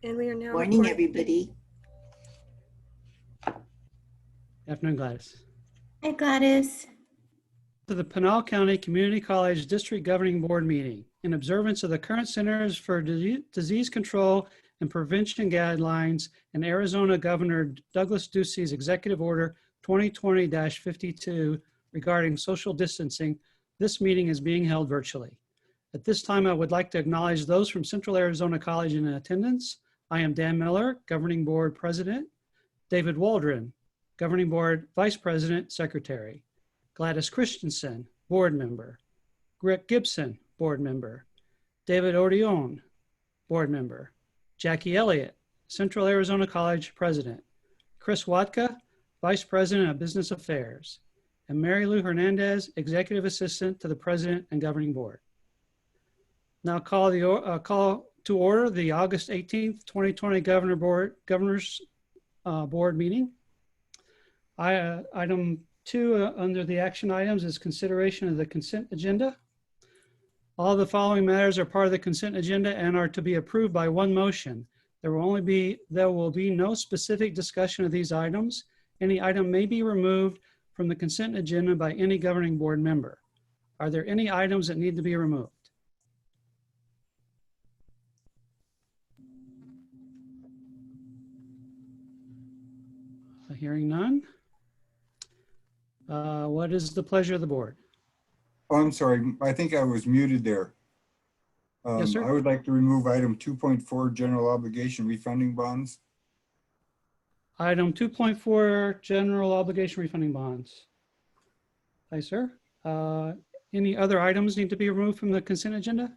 And we are now Morning, recording. everybody. Afternoon, Gladys. Hi, Gladys. To the Pinal County Community College District Governing Board meeting. In observance of the current Centers for Disease Control and Prevention guidelines and Arizona Governor Douglas Ducey's Executive Order 2020-52 regarding social distancing, this meeting is being held virtually. At this time, I would like to acknowledge those from Central Arizona College in attendance. I am Dan Miller, Governing Board President, David Waldron, Governing Board Vice President, Secretary, Gladys Christensen, Board Member, Rick Gibson, Board Member, David Ordeon, Board Member, Jackie Elliott, Central Arizona College President, Chris Watka, Vice President of Business Affairs, and Mary Lou Hernandez, Executive Assistant to the President and Governing Board. Now call to order the August 18th, 2020 Governor's Board meeting. Item 2 under the action items is consideration of the consent agenda. All the following matters are part of the consent agenda and are to be approved by one motion. There will be no specific discussion of these items. Any item may be removed from the consent agenda by any governing board member. Are there any items that need to be removed? Hearing none. What is the pleasure of the board? Oh, I'm sorry. I think I was muted there. Yes, sir. I would like to remove item 2.4, general obligation refunding bonds. Item 2.4, general obligation refunding bonds. Hi, sir. Any other items need to be removed from the consent agenda?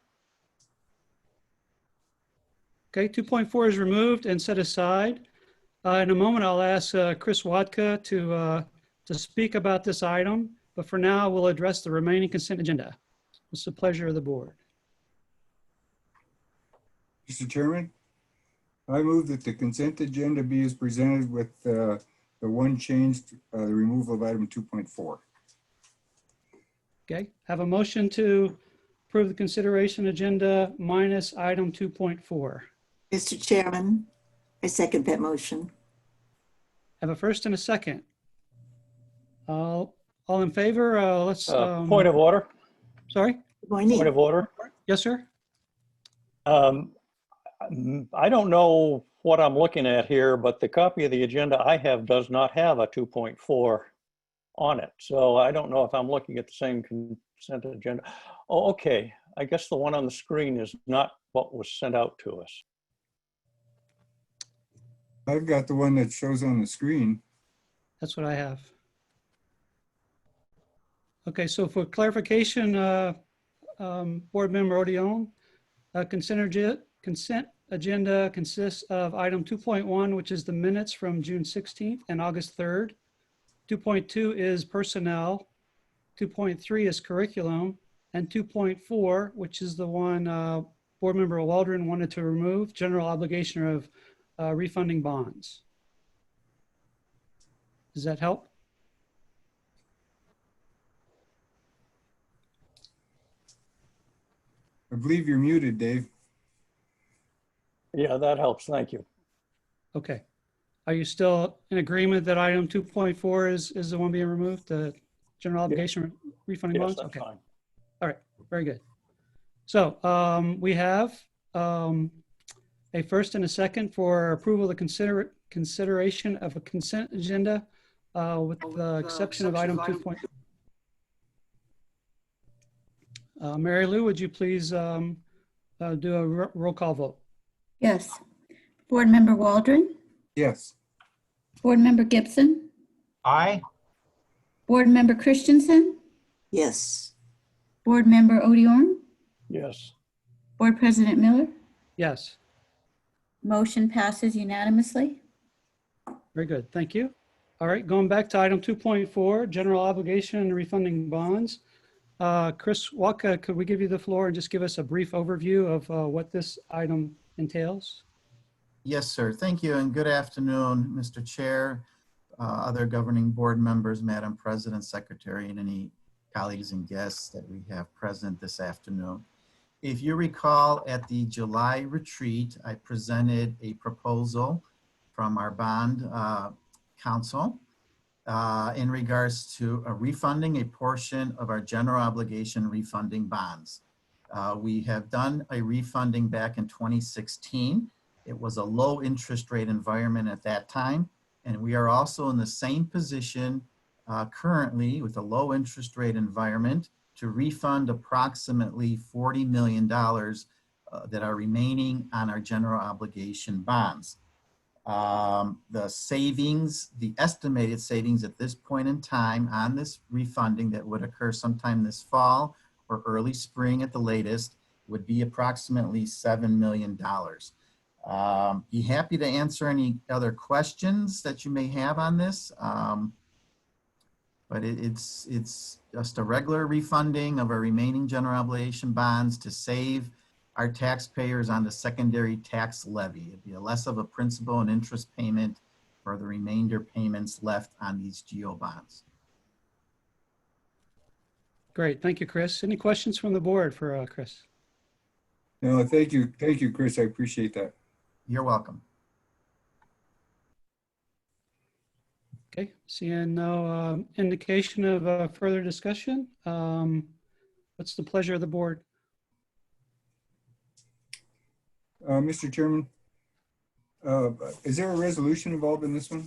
Okay, 2.4 is removed and set aside. In a moment, I'll ask Chris Watka to speak about this item, but for now, we'll address the remaining consent agenda. It's the pleasure of the board. Mr. Chairman, I move that the consent agenda be as presented with the one change, the removal of item 2.4. Okay, have a motion to approve the consideration agenda minus item 2.4. Mr. Chairman, I second that motion. Have a first and a second. All in favor? Let's. Point of order. Sorry. Good morning. Point of order. Yes, sir. I don't know what I'm looking at here, but the copy of the agenda I have does not have a 2.4 on it. So I don't know if I'm looking at the same consent agenda. Oh, okay. I guess the one on the screen is not what was sent out to us. I've got the one that shows on the screen. That's what I have. Okay, so for clarification, Board Member Odeon, consent agenda consists of item 2.1, which is the minutes from June 16th and August 3rd. 2.2 is personnel. 2.3 is curriculum. And 2.4, which is the one Board Member Waldron wanted to remove, general obligation of refunding bonds. Does that help? I believe you're muted, Dave. Yeah, that helps. Thank you. Okay. Are you still in agreement that item 2.4 is the one being removed, the general obligation refunding Yes, bonds? that's Okay. fine. All right. Very good. So we have a first and a second for approval of the consideration of a consent agenda with the exception of item 2. Mary Lou, would you please do a roll call vote? Yes. Board Member Waldron. Yes. Board Member Gibson. Aye. Board Member Christensen. Yes. Board Member Odeon. Yes. Board President Miller. Yes. Motion passes unanimously. Very good. Thank you. All right. Going back to item 2.4, general obligation and refunding bonds. Chris Watka, could we give you the floor and just give us a brief overview of what this item entails? Yes, sir. Thank you and good afternoon, Mr. Chair, other governing board members, Madam President, Secretary, and any colleagues and guests that we have present this afternoon. If you recall, at the July retreat, I presented a proposal from our bond council in regards to refunding a portion of our general obligation refunding bonds. We have done a refunding back in 2016. It was a low interest rate environment at that time. And we are also in the same position currently with a low interest rate environment to refund approximately $40 million that are remaining on our general obligation bonds. The savings, the estimated savings at this point in time on this refunding that would occur sometime this fall or early spring at the latest would be approximately $7 million. Be happy to answer any other questions that you may have on this. But it's just a regular refunding of our remaining general obligation bonds to save our taxpayers on the secondary tax levy. It'd be a less of a principal and interest payment for the remainder payments left on these GO bonds. Great. Thank you, Chris. Any questions from the board for Chris? No, thank you. Thank you, Chris. I appreciate that. You're welcome. Okay, seeing no indication of further discussion. What's the pleasure of the board? Mr. Chairman, is there a resolution involved in this one?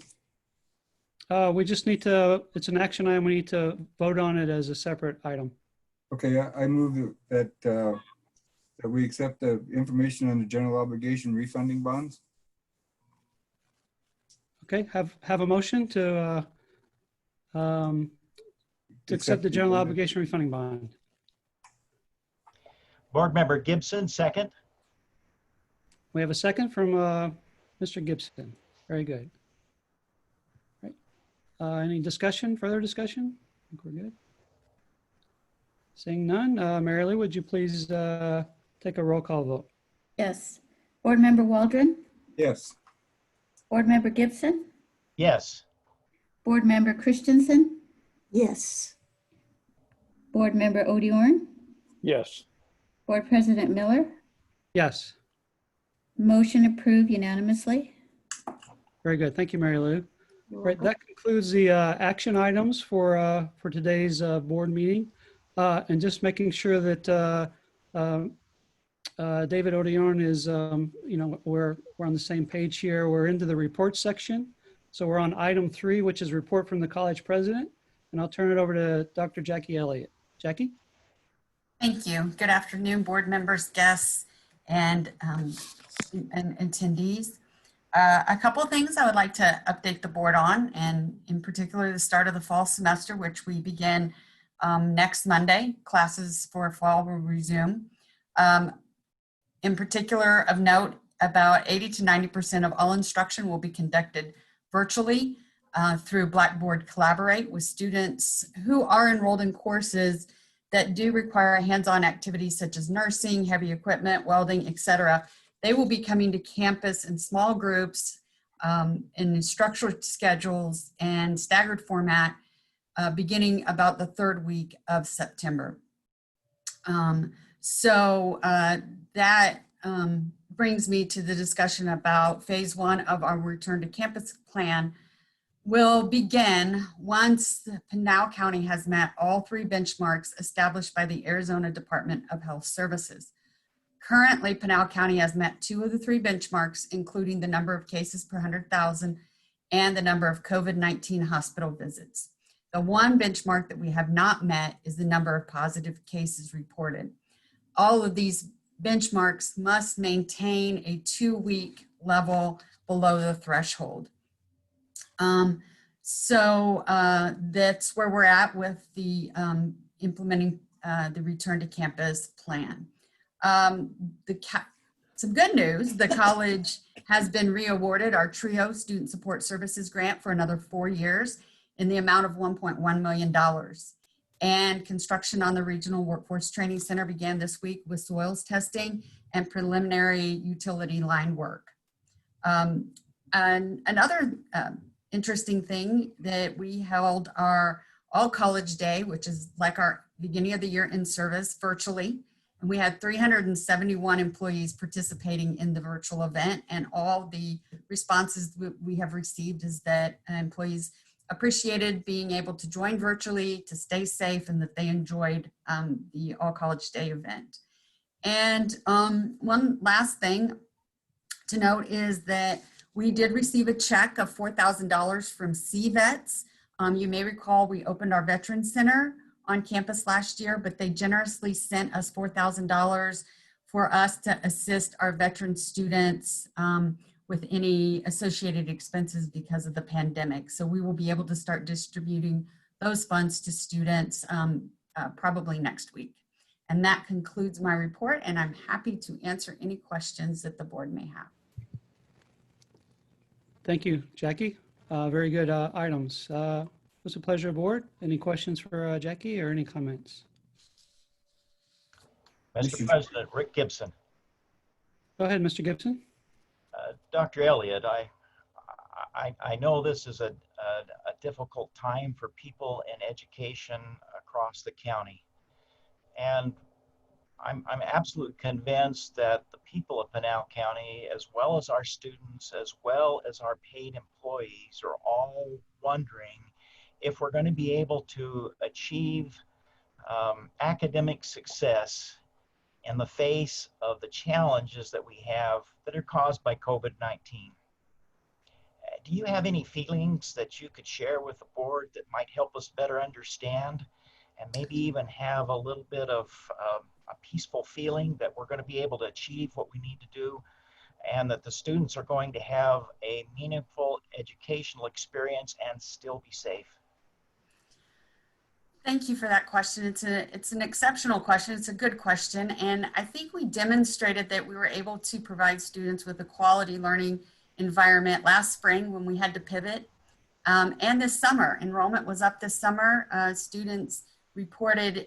We just need to, it's an action item. We need to vote on it as a separate item. Okay, I move that we accept the information on the general obligation refunding bonds. Okay, have a motion to accept the general obligation refunding bond. Board Member Gibson, second. We have a second from Mr. Gibson. Very good. Right. Any discussion, further discussion? I think we're good. Seeing none, Mary Lou, would you please take a roll call vote? Yes. Board Member Waldron, Yes. Board Member Gibson, Yes. Board Member Christensen, Yes. Board Member Odiorn, Yes. Board President Miller. Yes. Motion approved unanimously. Very good. Thank you, Mary Lou. Right, that concludes the action items for today's board meeting. And just making sure that David Odiorn is, we're on the same page here. We're into the report section. So we're on item 3, which is report from the college president. And I'll turn it over to Dr. Jackie Elliott. Jackie? Thank you. Good afternoon, board members, guests, and attendees. A couple of things I would like to update the board on, and in particular the start of the fall semester, which we begin next Monday. Classes for fall will resume. In particular of note, about 80 to 90% of all instruction will be conducted virtually through Blackboard Collaborate with students who are enrolled in courses that do require hands-on activities such as nursing, heavy equipment, welding, etc. They will be coming to campus in small groups in structured schedules and staggered format beginning about the 3rd week of September. That brings me to the discussion about phase 1 of our return to campus plan. Will begin once Pinal County has met all 3 benchmarks established by the Arizona Department of Health Services. Currently, Pinal County has met 2 of the 3 benchmarks, including the number of cases per 100,000 and the number of COVID-19 hospital visits. The one benchmark that we have not met is the number of positive cases reported. All of these benchmarks must maintain a 2-week level below the threshold. That's where we're at with the implementing the return to campus plan. Some good news, the college has been re-awarded our TRIO Student Support Services grant for another 4 years in the amount of $1.1 million. And construction on the Regional Workforce Training Center began this week with soils testing and preliminary utility line work. And another interesting thing that we held our All College Day, which is like our beginning of the year in service virtually. And we had 371 employees participating in the virtual event, and all the responses we have received is that employees appreciated being able to join virtually, to stay safe, and that they enjoyed the All College Day event. And one last thing to note is that we did receive a check of $4,000 from CVETS. You may recall we opened our Veterans Center on campus last year, but they generously sent us $4,000 for us to assist our veteran students with any associated expenses because of the pandemic. So we will be able to start distributing those funds to students probably next week. And that concludes my report, and I'm happy to answer any questions that the board may have. Thank you, Jackie. Very good items. What's the pleasure of the board? Any questions for Jackie or any comments? Mr. President, Rick Gibson. Go ahead, Mr. Gibson. Dr. Elliott, I know this is a difficult time for people in education across the county. And I'm absolutely convinced that the people of Pinal County, as well as our students, as well as our paid employees, are all wondering if we're going to be able to achieve academic success in the face of the challenges that we have that are caused by COVID-19. Do you have any feelings that you could share with the board that might help us better understand and maybe even have a little bit of a peaceful feeling that we're going to be able to achieve what we need to do and that the students are going to have a meaningful educational experience and still be safe? Thank you for that question. It's an exceptional question. It's a good question. And I think we demonstrated that we were able to provide students with a quality learning environment last spring when we had to pivot. And this summer, enrollment was up this summer. Students reported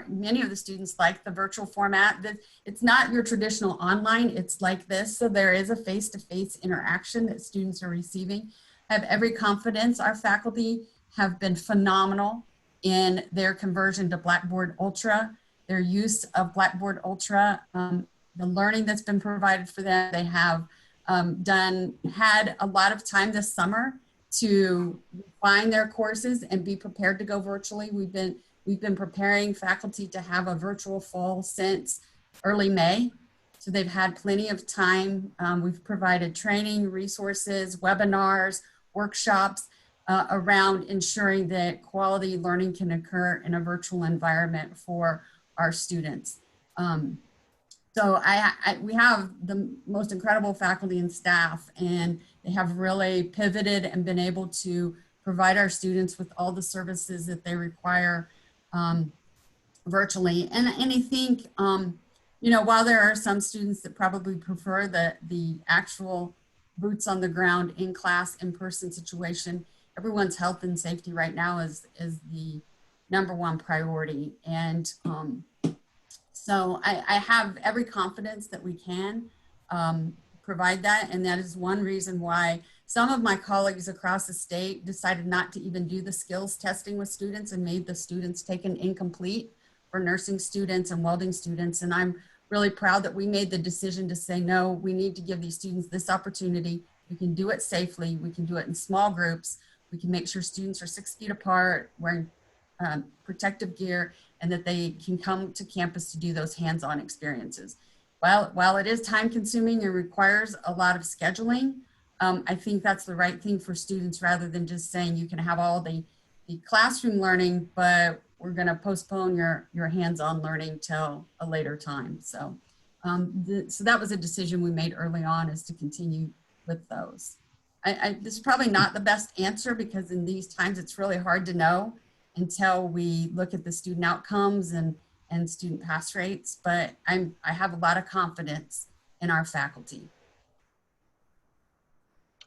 many of the students like the virtual format. It's not your traditional online, it's like this. So there is a face-to-face interaction that students are receiving. I have every confidence our faculty have been phenomenal in their conversion to Blackboard Ultra, their use of Blackboard Ultra, the learning that's been provided for them. They have had a lot of time this summer to refine their courses and be prepared to go virtually. We've been preparing faculty to have a virtual fall since early May. So they've had plenty of time. We've provided training, resources, webinars, workshops, around ensuring that quality learning can occur in a virtual environment for our students. So we have the most incredible faculty and staff, and they have really pivoted and been able to provide our students with all the services that they require virtually. And I think, while there are some students that probably prefer the actual boots on the ground in class, in-person situation, everyone's health and safety right now is the #1 priority. And so I have every confidence that we can provide that. And that is one reason why some of my colleagues across the state decided not to even do the skills testing with students and made the students take an incomplete for nursing students and welding students. And I'm really proud that we made the decision to say, no, we need to give these students this opportunity. We can do it safely. We can do it in small groups. We can make sure students are 6 feet apart, wearing protective gear, and that they can come to campus to do those hands-on experiences. While it is time consuming and requires a lot of scheduling, I think that's the right thing for students rather than just saying you can have all the classroom learning, but we're gonna postpone your hands-on learning till a later time. So, so that was a decision we made early on, is to continue with those. This is probably not the best answer because in these times it's really hard to know until we look at the student outcomes and student pass rates, but I have a lot of confidence in our faculty.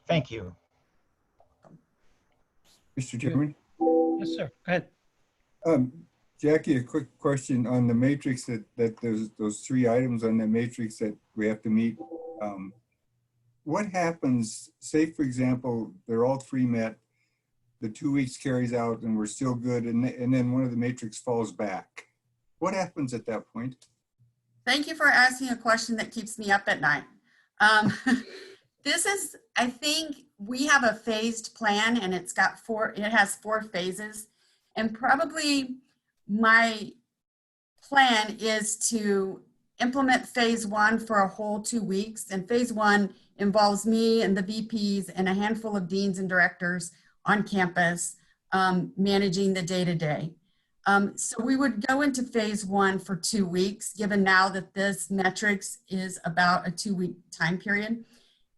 Thank you. Mr. Chairman. Yes, sir. Go ahead. Jackie, a quick question on the matrix that those 3 items on the matrix that we have to meet. What happens, say for example, they're all 3 met, the 2 weeks carries out and we're still good, and then one of the matrix falls back. What happens at that point? Thank you for asking a question that keeps me up at night. This is, I think we have a phased plan and it has 4 phases. And probably my plan is to implement phase 1 for a whole 2 weeks. And phase 1 involves me and the VPs and a handful of deans and directors on campus managing the day-to-day. So we would go into phase 1 for 2 weeks, given now that this metrics is about a 2-week time period.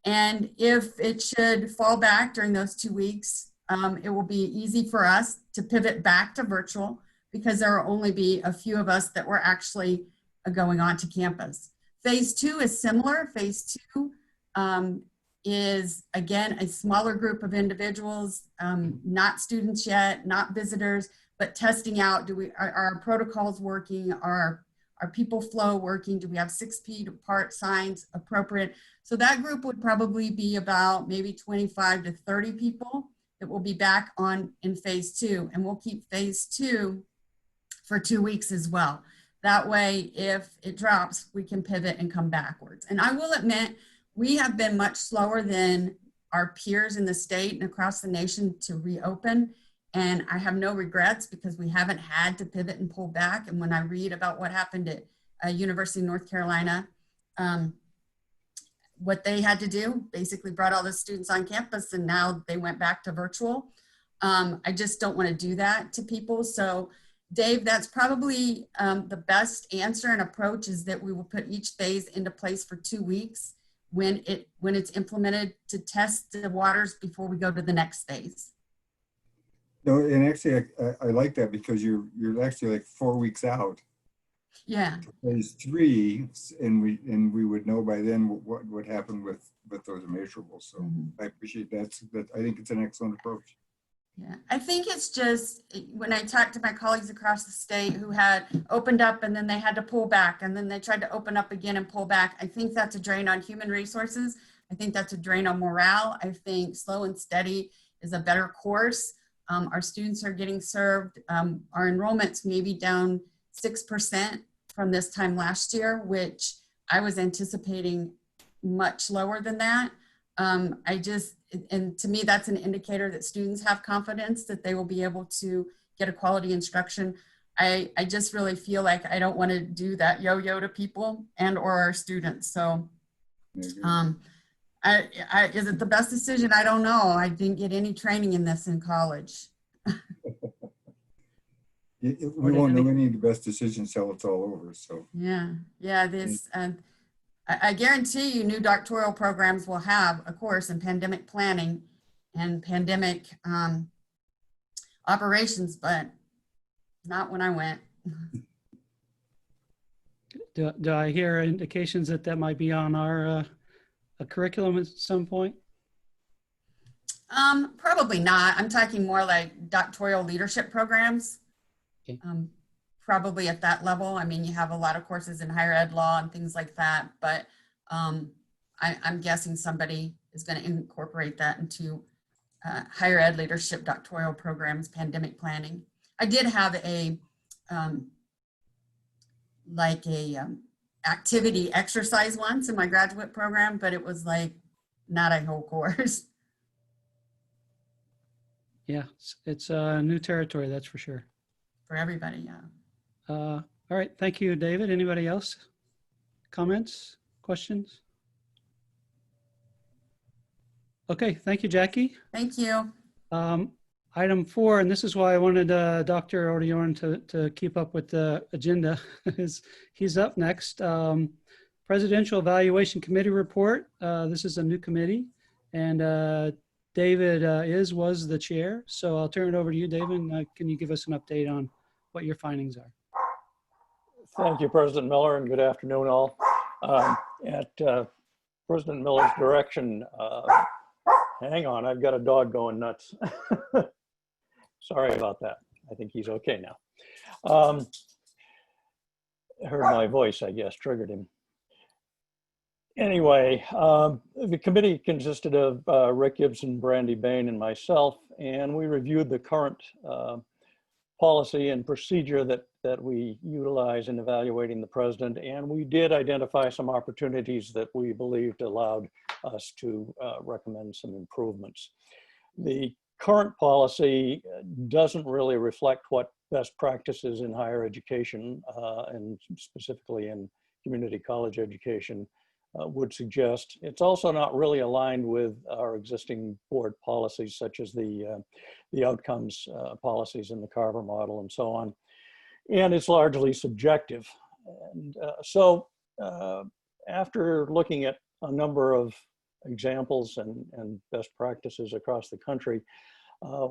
And if it should fall back during those 2 weeks, it will be easy for us to pivot back to virtual because there will only be a few of us that were actually going on to campus. Phase 2 is similar. Phase 2 is, again, a smaller group of individuals, not students yet, not visitors, but testing out, are our protocols working? Are people flow working? Do we have 6 feet apart signs appropriate? So that group would probably be about maybe 25 to 30 people that will be back on in phase 2. And we'll keep phase 2 for 2 weeks as well. That way, if it drops, we can pivot and come backwards. And I will admit, we have been much slower than our peers in the state and across the nation to reopen. And I have no regrets because we haven't had to pivot and pull back. And when I read about what happened at University of North Carolina, what they had to do, basically brought all the students on campus and now they went back to virtual. I just don't want to do that to people. So Dave, that's probably the best answer and approach is that we will put each phase into place for 2 weeks when it's implemented to test the waters before we go to the next phase. No, and actually, I like that because you're actually like 4 weeks out. Yeah. Phase 3, and we would know by then what would happen with those immeasurables. So I appreciate that. I think it's an excellent approach. Yeah, I think it's just when I talked to my colleagues across the state who had opened up and then they had to pull back and then they tried to open up again and pull back. I think that's a drain on human resources. I think that's a drain on morale. I think slow and steady is a better course. Our students are getting served. Our enrollment's maybe down 6% from this time last year, which I was anticipating much lower than that. And to me, that's an indicator that students have confidence that they will be able to get a quality instruction. I just really feel like I don't want to do that yo-yo to people and or our students. So is it the best decision? I don't know. I didn't get any training in this in college. We won't know any of the best decisions till it's all over. So yeah, this I guarantee you new doctoral programs will have a course in pandemic planning and pandemic operations, but not when I went. Do I hear indications that might be on our curriculum at some point? Probably not. I'm talking more like doctoral leadership programs. Okay. Probably at that level. I mean, you have a lot of courses in higher ed law and things like that, but I'm guessing somebody is going to incorporate that into higher ed leadership doctoral programs, pandemic planning. I did have a activity exercise once in my graduate program, but it was like not a whole course. Yeah, it's a new territory, that's for sure. For everybody, yeah. All right, thank you, David. Anybody else? Comments, questions? Okay, thank you, Jackie. Thank you. Item 4, and this is why I wanted Dr. Odiorn to keep up with the agenda, is he's up next. Presidential Evaluation Committee report. This is a new committee, and David was the chair. So I'll turn it over to you, David. Can you give us an update on what your findings are? Thank you, President Miller, and good afternoon, all. At President Miller's direction, hang on, I've got a dog going nuts. Sorry about that. I think he's okay now. Heard my voice, I guess, triggered him. Anyway, the committee consisted of Rick Gibson, Brandy Bain, and myself, and we reviewed the current policy and procedure that we utilize in evaluating the president. And we did identify some opportunities that we believed allowed us to recommend some improvements. The current policy doesn't really reflect what best practices in higher education and specifically in community college education would suggest. It's also not really aligned with our existing board policies, such as the outcomes policies in the Carver model and so on. And it's largely subjective. And so after looking at a number of examples and best practices across the country,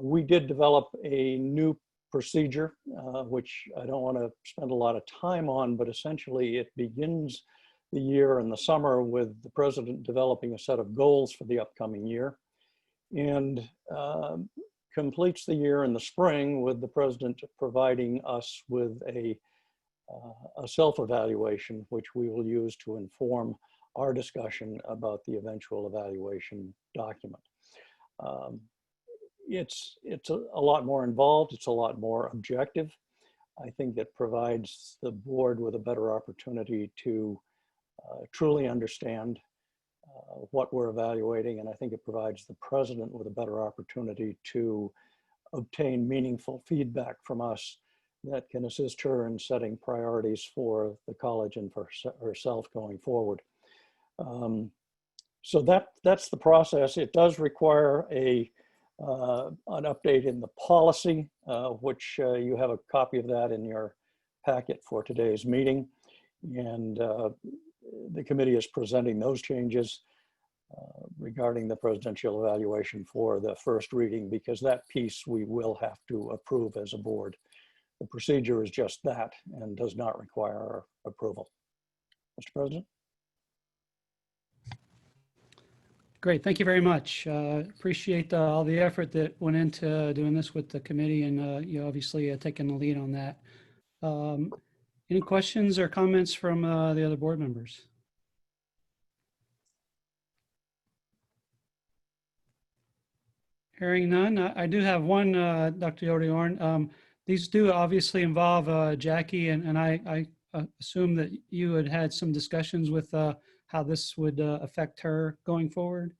we did develop a new procedure, which I don't want to spend a lot of time on, but essentially it begins the year in the summer with the president developing a set of goals for the upcoming year, and completes the year in the spring with the president providing us with a self-evaluation, which we will use to inform our discussion about the eventual evaluation document. It's a lot more involved. It's a lot more objective. I think it provides the board with a better opportunity to truly understand what we're evaluating. And I think it provides the president with a better opportunity to obtain meaningful feedback from us that can assist her in setting priorities for the college and for herself going forward. So that's the process. It does require an update in the policy, which you have a copy of that in your packet for today's meeting. And the committee is presenting those changes regarding the presidential evaluation for the first reading, because that piece we will have to approve as a board. The procedure is just that and does not require our approval. Mr. President? Great, thank you very much. Appreciate all the effort that went into doing this with the committee, and you obviously taking the lead on that. Any questions or comments from the other board members? Hearing none, I do have one, Dr. Yodiorn. These do obviously involve Jackie, and I assume that you had had some discussions with how this would affect her going forward.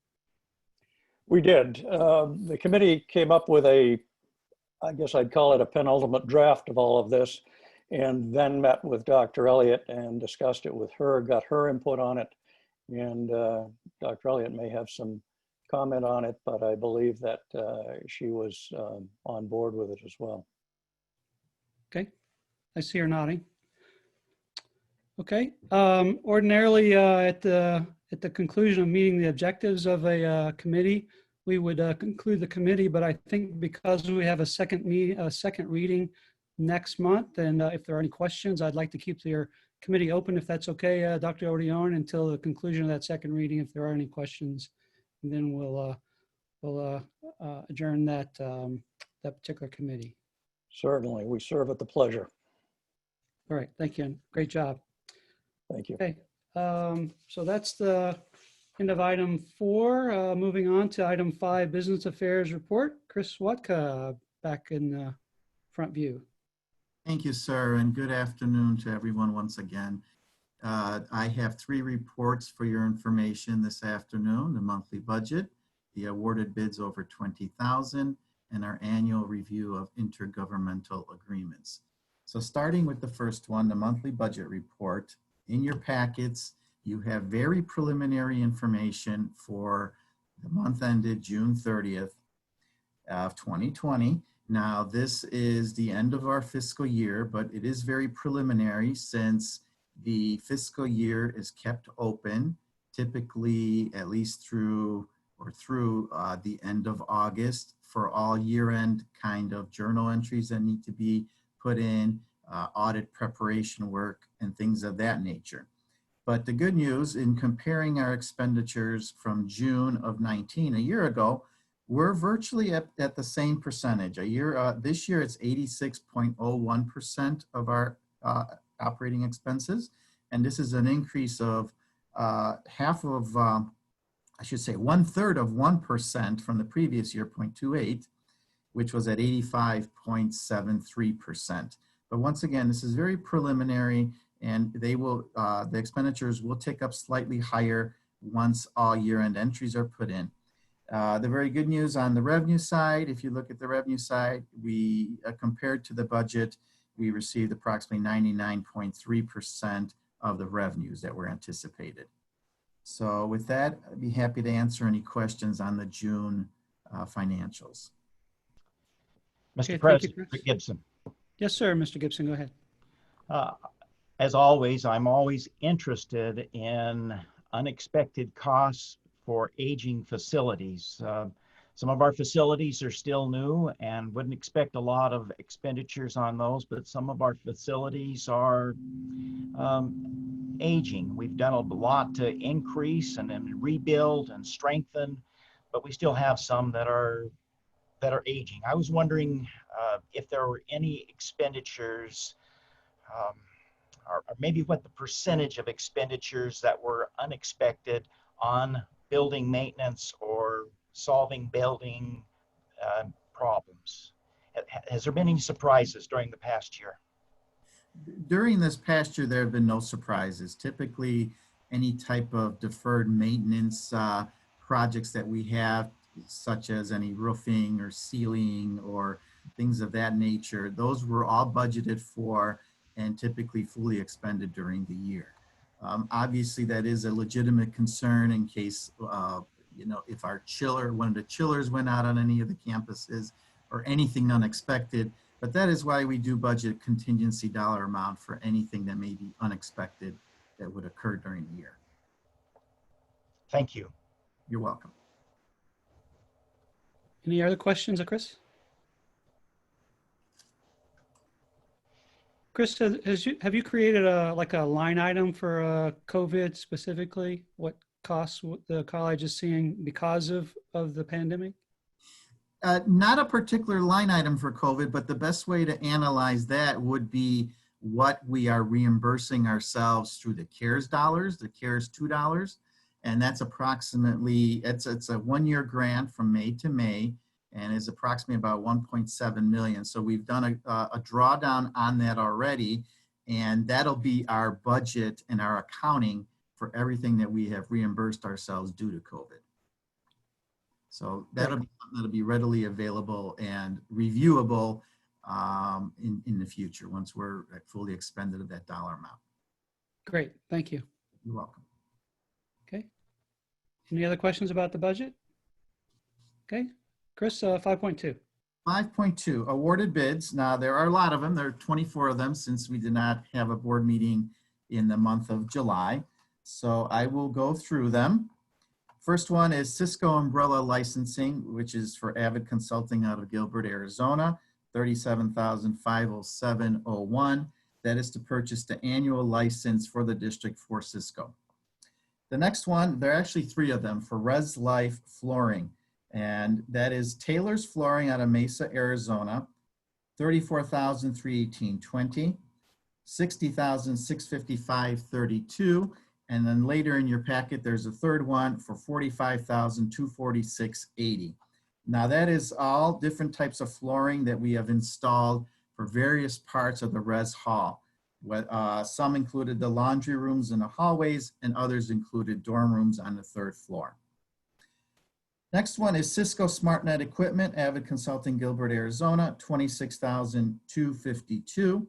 We did. The committee came up with I guess I'd call it a penultimate draft of all of this, and then met with Dr. Elliott and discussed it with her, got her input on it. And Dr. Elliott may have some comment on it, but I believe that she was on board with it as well. Okay, I see her nodding. Okay, ordinarily at the conclusion of meeting the objectives of a committee, we would conclude the committee, but I think because we have a second reading next month, and if there are any questions, I'd like to keep your committee open, if that's okay, Dr. Odiorn, until the conclusion of that second reading, if there are any questions, and then we'll adjourn that particular committee. Certainly, we serve at the pleasure. All right, thank you, and great job. Thank you. Okay, so that's the end of item 4. Moving on to item 5, Business Affairs Report. Chris Watka, back in the front view. Thank you, sir, and good afternoon to everyone once again. I have 3 reports for your information this afternoon: the monthly budget, the awarded bids over $20,000, and our annual review of intergovernmental agreements. So starting with the first one, the monthly budget report. In your packets, you have very preliminary information for the month ended June 30th of 2020. Now, this is the end of our fiscal year, but it is very preliminary since the fiscal year is kept open, typically at least through the end of August, for all year-end kind of journal entries that need to be put in, audit preparation work, and things of that nature. But the good news, in comparing our expenditures from June of 19, a year ago, we're virtually at the same percentage. This year it's 86.01% of our operating expenses. And this is an increase of 1/3 of 1% from the previous year, 0.28. which was at 85.73%. But once again, this is very preliminary, and they will, the expenditures will tick up slightly higher once all year-end entries are put in. The very good news on the revenue side, if you look at the revenue side, we, compared to the budget, we received approximately 99.3% of the revenues that were anticipated. So with that, I'd be happy to answer any questions on the June financials. Mr. Okay, thank you, President Chris. Gibson, Yes, sir, Mr. Gibson, go ahead. as always, I'm always interested in unexpected costs for aging facilities. Some of our facilities are still new and wouldn't expect a lot of expenditures on those, but some of our facilities are aging. We've done a lot to increase and then rebuild and strengthen, but we still have some that are aging. I was wondering if there were any expenditures, or maybe what the percentage of expenditures that were unexpected on building maintenance or solving building problems. Has there been any surprises during the past year? During this past year, there have been no surprises. Typically, any type of deferred maintenance projects that we have, such as any roofing or ceiling or things of that nature, those were all budgeted for and typically fully expended during the year. Obviously, that is a legitimate concern in case, you know, if our chiller, one of the chillers went out on any of the campuses or anything unexpected. But that is why we do budget contingency dollar amount for anything that may be unexpected that would occur during the year. Thank you. You're welcome. Any other questions of Chris? Chris, have you created like a line item for COVID specifically? What costs the college is seeing because of the pandemic? Not a particular line item for COVID, but the best way to analyze that would be what we are reimbursing ourselves through the CARES dollars, the CARES $2. And that's approximately, it's a one-year grant from May to May, and is approximately about 1.7 million. So we've done a drawdown on that already, and that'll be our budget and our accounting for everything that we have reimbursed ourselves due to COVID. So that'll be readily available and reviewable in the future once we're fully expended of that dollar amount. Great, thank you. You're welcome. Okay. Any other questions about the budget? Okay, Chris, 5.2. 5.2, awarded bids. Now, there are a lot of them. There are 24 of them since we did not have a board meeting in the month of July. So I will go through them. First one is Cisco Umbrella Licensing, which is for Avid Consulting out of Gilbert, Arizona, $37,507.01. That is to purchase the annual license for the district for Cisco. The next one, there are actually three of them, for Res Life Flooring. And that is Taylor's Flooring out of Mesa, Arizona, $34,318.20, $60,655.32. And then later in your packet, there's a third one for $45,246.80. Now that is all different types of flooring that we have installed for various parts of the res hall. Some included the laundry rooms in the hallways, and others included dorm rooms on the third floor. Next one is Cisco SmartNet Equipment, Avid Consulting, Gilbert, Arizona, $26,252.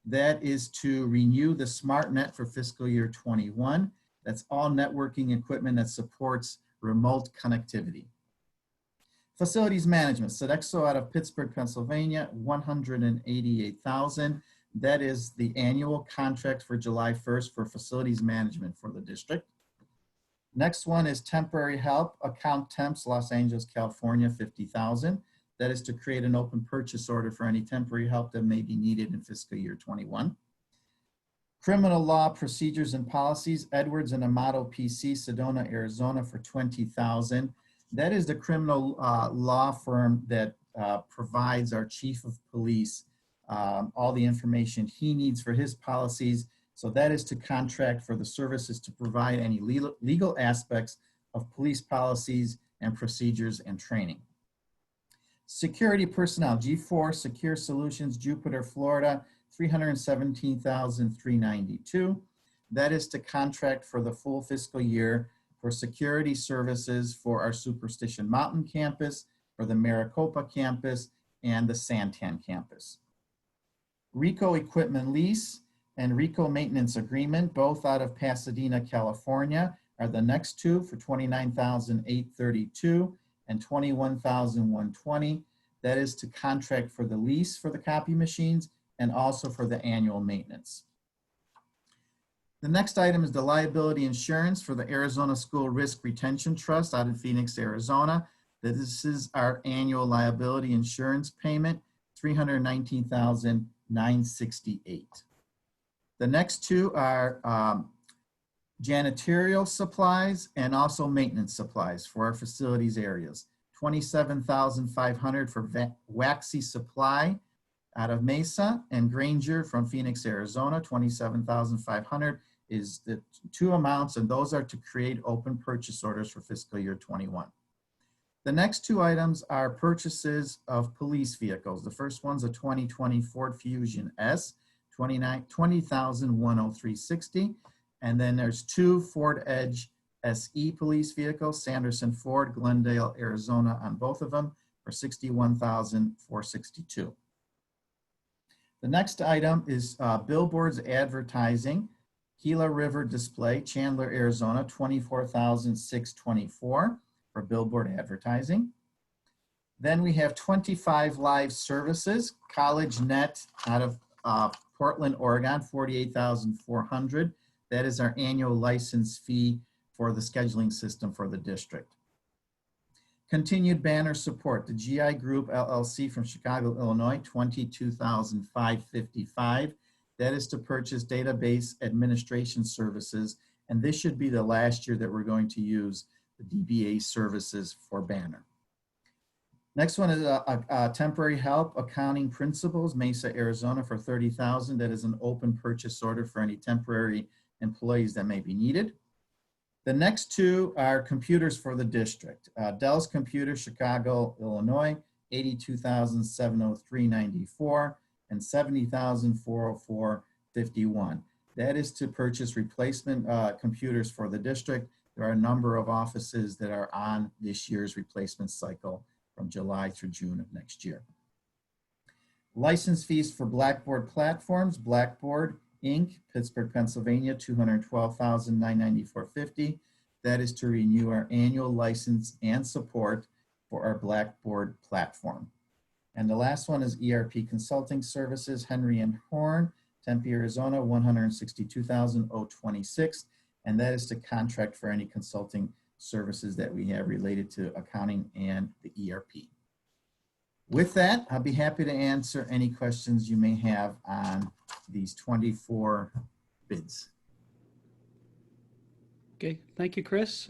That is to renew the SmartNet for fiscal year 21. That's all networking equipment that supports remote connectivity. Facilities Management, Sodexo out of Pittsburgh, Pennsylvania, $188,000. That is the annual contract for July 1st for facilities management for the district. Next one is Temporary Help, Account Temps, Los Angeles, California, $50,000. That is to create an open purchase order for any temporary help that may be needed in fiscal year 21. Criminal Law Procedures and Policies, Edwards and Amato PC, Sedona, Arizona, for $20,000. That is the criminal law firm that provides our chief of police all the information he needs for his policies. So that is to contract for the services to provide any legal aspects of police policies and procedures and training. Security personnel, G4 Secure Solutions, Jupiter, Florida, $317,392. That is to contract for the full fiscal year for security services for our Superstition Mountain campus, for the Maricopa campus, and the Santan campus. RICO Equipment Lease and RICO Maintenance Agreement, both out of Pasadena, California, are the next two for $29,832 and $21,120. That is to contract for the lease for the copy machines and also for the annual maintenance. The next item is the liability insurance for the Arizona School Risk Retention Trust out in Phoenix, Arizona. This is our annual liability insurance payment, $319,968. The next two are janitorial supplies and also maintenance supplies for our facilities areas. $27,500 for Waxy Supply out of Mesa, and Granger from Phoenix, Arizona. $27,500 is the two amounts, and those are to create open purchase orders for fiscal year 21. The next two items are purchases of police vehicles. The first one's a 2020 Ford Fusion S, $20,103.60. And then there's two Ford Edge SE police vehicles, Sanderson Ford, Glendale, Arizona, on both of them for $61,462. The next item is billboards advertising, Gila River Display, Chandler, Arizona, $24,624 for billboard advertising. Then we have 25 live services, College Net out of Portland, Oregon, $48,400. That is our annual license fee for the scheduling system for the district. Continued banner support, the GI Group LLC from Chicago, Illinois, $22,555. That is to purchase database administration services, and this should be the last year that we're going to use the DBA services for banner. Next one is a temporary help accounting principles, Mesa, Arizona, for $30,000. That is an open purchase order for any temporary employees that may be needed. The next two are computers for the district. Dell's Computer, Chicago, Illinois, $82,703.94 and $70,404.51. That is to purchase replacement computers for the district. There are a number of offices that are on this year's replacement cycle from July through June of next year. License fees for Blackboard platforms, Blackboard Inc., Pittsburgh, Pennsylvania, $212,994.50. That is to renew our annual license and support for our Blackboard platform. And the last one is ERP Consulting Services, Henry and Horn, Tempe, Arizona, $162,026. And that is to contract for any consulting services that we have related to accounting and the ERP. With that, I'll be happy to answer any questions you may have on these 24 bids. Okay, thank you, Chris.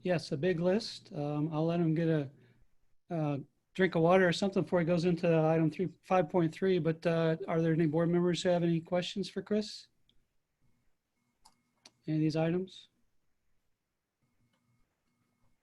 Yes, a big list. I'll let him get a drink of water or something before he goes into item 5.3, but are there any board members who have any questions for Chris? Any of these items?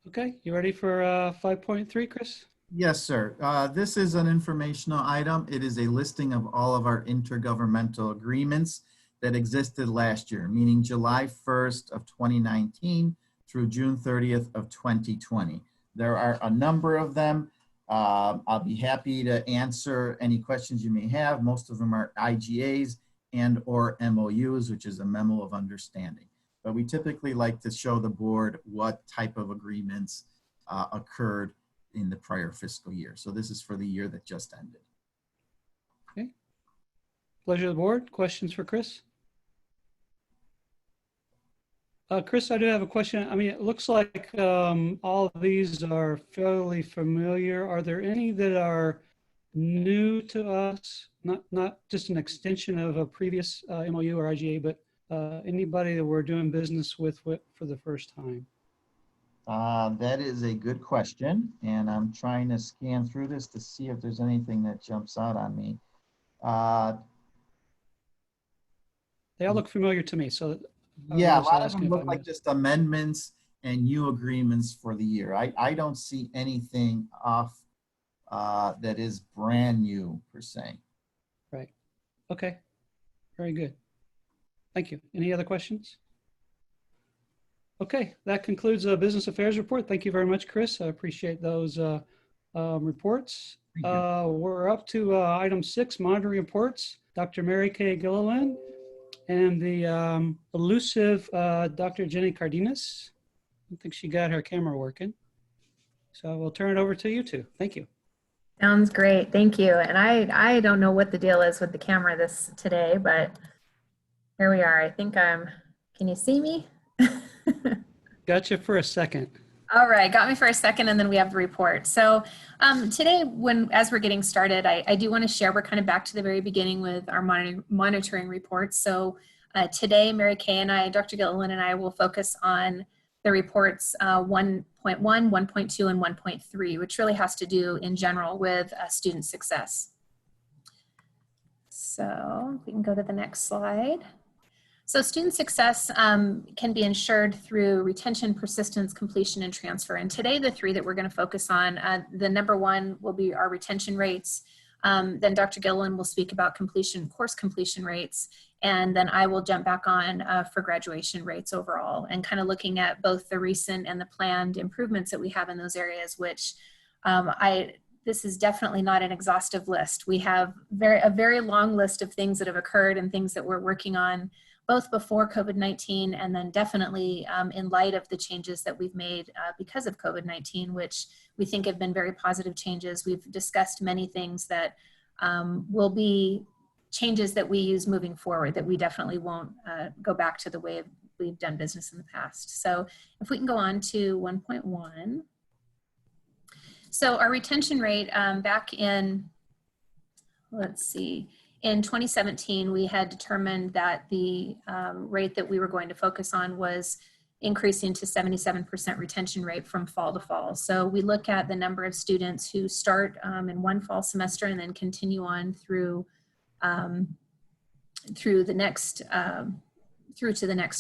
Okay, you ready for 5.3, Chris? Yes, sir. This is an informational item. It is a listing of all of our intergovernmental agreements that existed last year, meaning July 1st of 2019 through June 30th of 2020. There are a number of them. I'll be happy to answer any questions you may have. Most of them are IGAs and or MOUs, which is a memo of understanding. But we typically like to show the board what type of agreements occurred in the prior fiscal year. So this is for the year that just ended. Okay. Pleasure of the board. Questions for Chris? Chris, I do have a question. I mean, it looks like all of these are fairly familiar. Are there any that are new to us? Not just an extension of a previous MOU or IGA, but anybody that we're doing business with for the first time? That is a good question, and I'm trying to scan through this to see if there's anything that jumps out on me. They all look familiar to me, so yeah, a lot of them look like just amendments and new agreements for the year. I don't see anything off that is brand new per se. Right. Okay. Very good. Thank you. Any other questions? Okay, that concludes the business affairs report. Thank you very much, Chris. I appreciate those reports. Thank you. We're up to item 6, monitoring reports. Dr. Mary Kay Gilliland and the elusive Dr. Jenny Cardenas. I don't think she got her camera working. So we'll turn it over to you two. Thank you. Sounds great. Thank you. And I don't know what the deal is with the camera today, but here we are. I think can you see me? Gotcha for a second. All right, got me for a second, and then we have the report. So today, as we're getting started, I do want to share, we're kind of back to the very beginning with our monitoring reports. So today, Mary Kay and I, Dr. Gilliland and I will focus on the reports 1.1, 1.2, and 1.3, which really has to do in general with student success. So we can go to the next slide. So student success can be ensured through retention, persistence, completion, and transfer. And today, the 3 that we're going to focus on, the number 1 will be our retention rates. Then Dr. Gilliland will speak about course completion rates. And then I will jump back on for graduation rates overall, and kind of looking at both the recent and the planned improvements that we have in those areas, which this is definitely not an exhaustive list. We have a very long list of things that have occurred and things that we're working on both before COVID-19 and then definitely in light of the changes that we've made because of COVID-19, which we think have been very positive changes. We've discussed many things that will be changes that we use moving forward, that we definitely won't go back to the way we've done business in the past. So if we can go on to 1.1. So our retention rate back in, let's see, in 2017, we had determined that the rate that we were going to focus on was increasing to 77% retention rate from fall to fall. So we look at the number of students who start in one fall semester and then continue on through to the next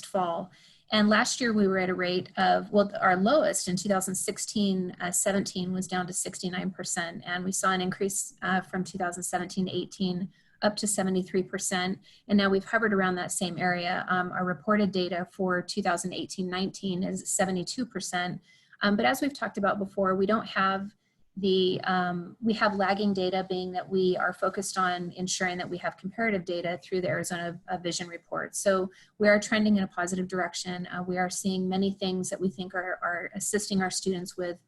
fall. And last year we were at a rate of, well, our lowest in 2016-17 was down to 69%. And we saw an increase from 2017-18 up to 73%. And now we've hovered around that same area. Our reported data for 2018-19 is 72%. But as we've talked about before, we don't have we have lagging data, being that we are focused on ensuring that we have comparative data through the Arizona Vision Report. So we are trending in a positive direction. We are seeing many things that we think are assisting our students with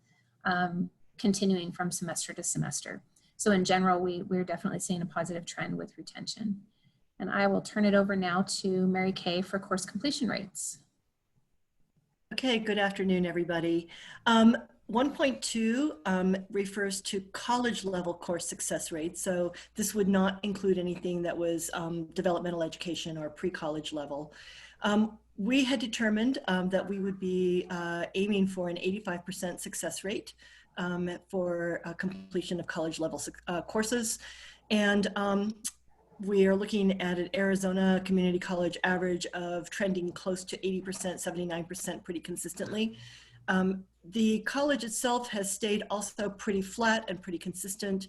continuing from semester to semester. So in general, we're definitely seeing a positive trend with retention. And I will turn it over now to Mary Kay for course completion rates. Okay, good afternoon, everybody. 1.2 refers to college level course success rates. So this would not include anything that was developmental education or pre-college level. We had determined that we would be aiming for an 85% success rate for completion of college level courses. And we are looking at an Arizona Community College average of trending close to 80%, 79% pretty consistently. The college itself has stayed also pretty flat and pretty consistent.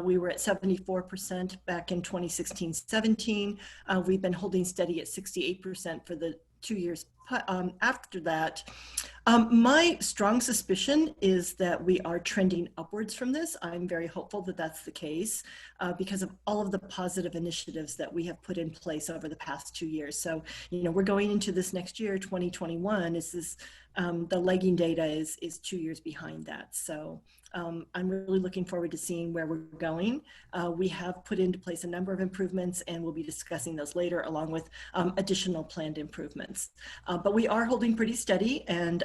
We were at 74% back in 2016-17. We've been holding steady at 68% for the 2 years after that. My strong suspicion is that we are trending upwards from this. I'm very hopeful that that's the case because of all of the positive initiatives that we have put in place over the past 2 years. So, you know, we're going into this next year, 2021, the lagging data is 2 years behind that. So I'm really looking forward to seeing where we're going. We have put into place a number of improvements, and we'll be discussing those later, along with additional planned improvements. But we are holding pretty steady, and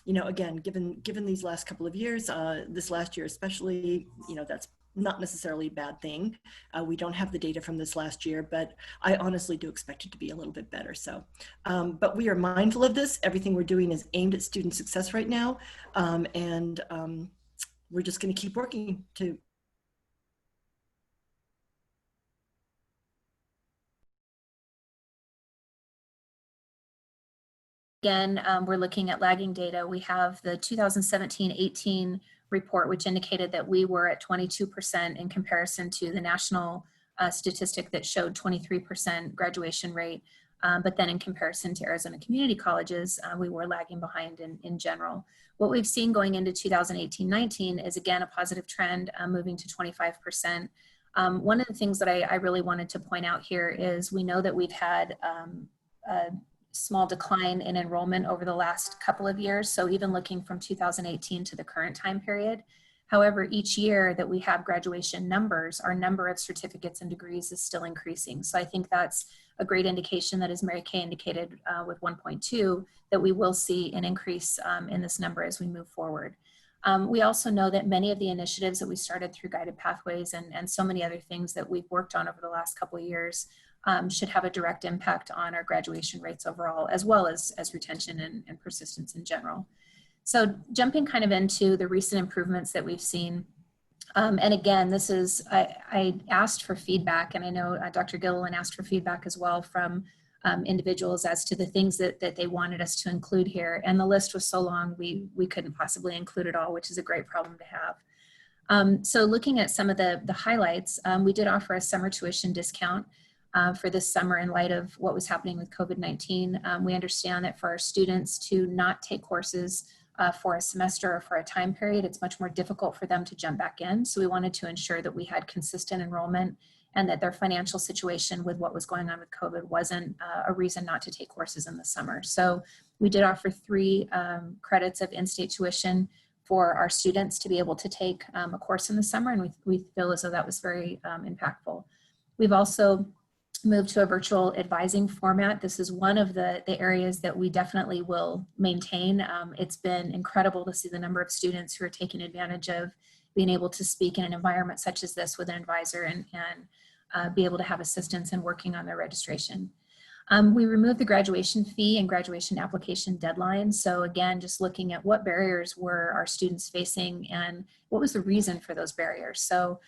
you know, again, given these last couple of years, this last year especially, you know, that's not necessarily a bad thing. We don't have the data from this last year, but I honestly do expect it to be a little bit better. So, but we are mindful of this. Everything we're doing is aimed at student success right now, and we're just going to keep working to. Again, we're looking at lagging data. We have the 2017-18 report, which indicated that we were at 22% in comparison to the national statistic that showed 23% graduation rate. But then in comparison to Arizona community colleges, we were lagging behind in general. What we've seen going into 2018-19 is again a positive trend, moving to 25%. One of the things that I really wanted to point out here is we know that we've had a small decline in enrollment over the last couple of years. So even looking from 2018 to the current time period. However, each year that we have graduation numbers, our number of certificates and degrees is still increasing. So I think that's a great indication that, as Mary Kay indicated with 1.2, that we will see an increase in this number as we move forward. We also know that many of the initiatives that we started through Guided Pathways and so many other things that we've worked on over the last couple of years should have a direct impact on our graduation rates overall, as well as retention and persistence in general. So jumping kind of into the recent improvements that we've seen. And again, this is, I asked for feedback, and I know Dr. Gilliland asked for feedback as well from individuals as to the things that they wanted us to include here. And the list was so long, we couldn't possibly include it all, which is a great problem to have. So looking at some of the highlights, we did offer a summer tuition discount for this summer in light of what was happening with COVID-19. We understand that for our students to not take courses for a semester or for a time period, it's much more difficult for them to jump back in. So we wanted to ensure that we had consistent enrollment and that their financial situation with what was going on with COVID wasn't a reason not to take courses in the summer. So we did offer 3 credits of in-state tuition for our students to be able to take a course in the summer, and we feel as though that was very impactful. We've also moved to a virtual advising format. This is one of the areas that we definitely will maintain. It's been incredible to see the number of students who are taking advantage of being able to speak in an environment such as this with an advisor and be able to have assistance in working on their registration. We removed the graduation fee and graduation application deadline. So again, just looking at what barriers were our students facing and what was the reason for those barriers. So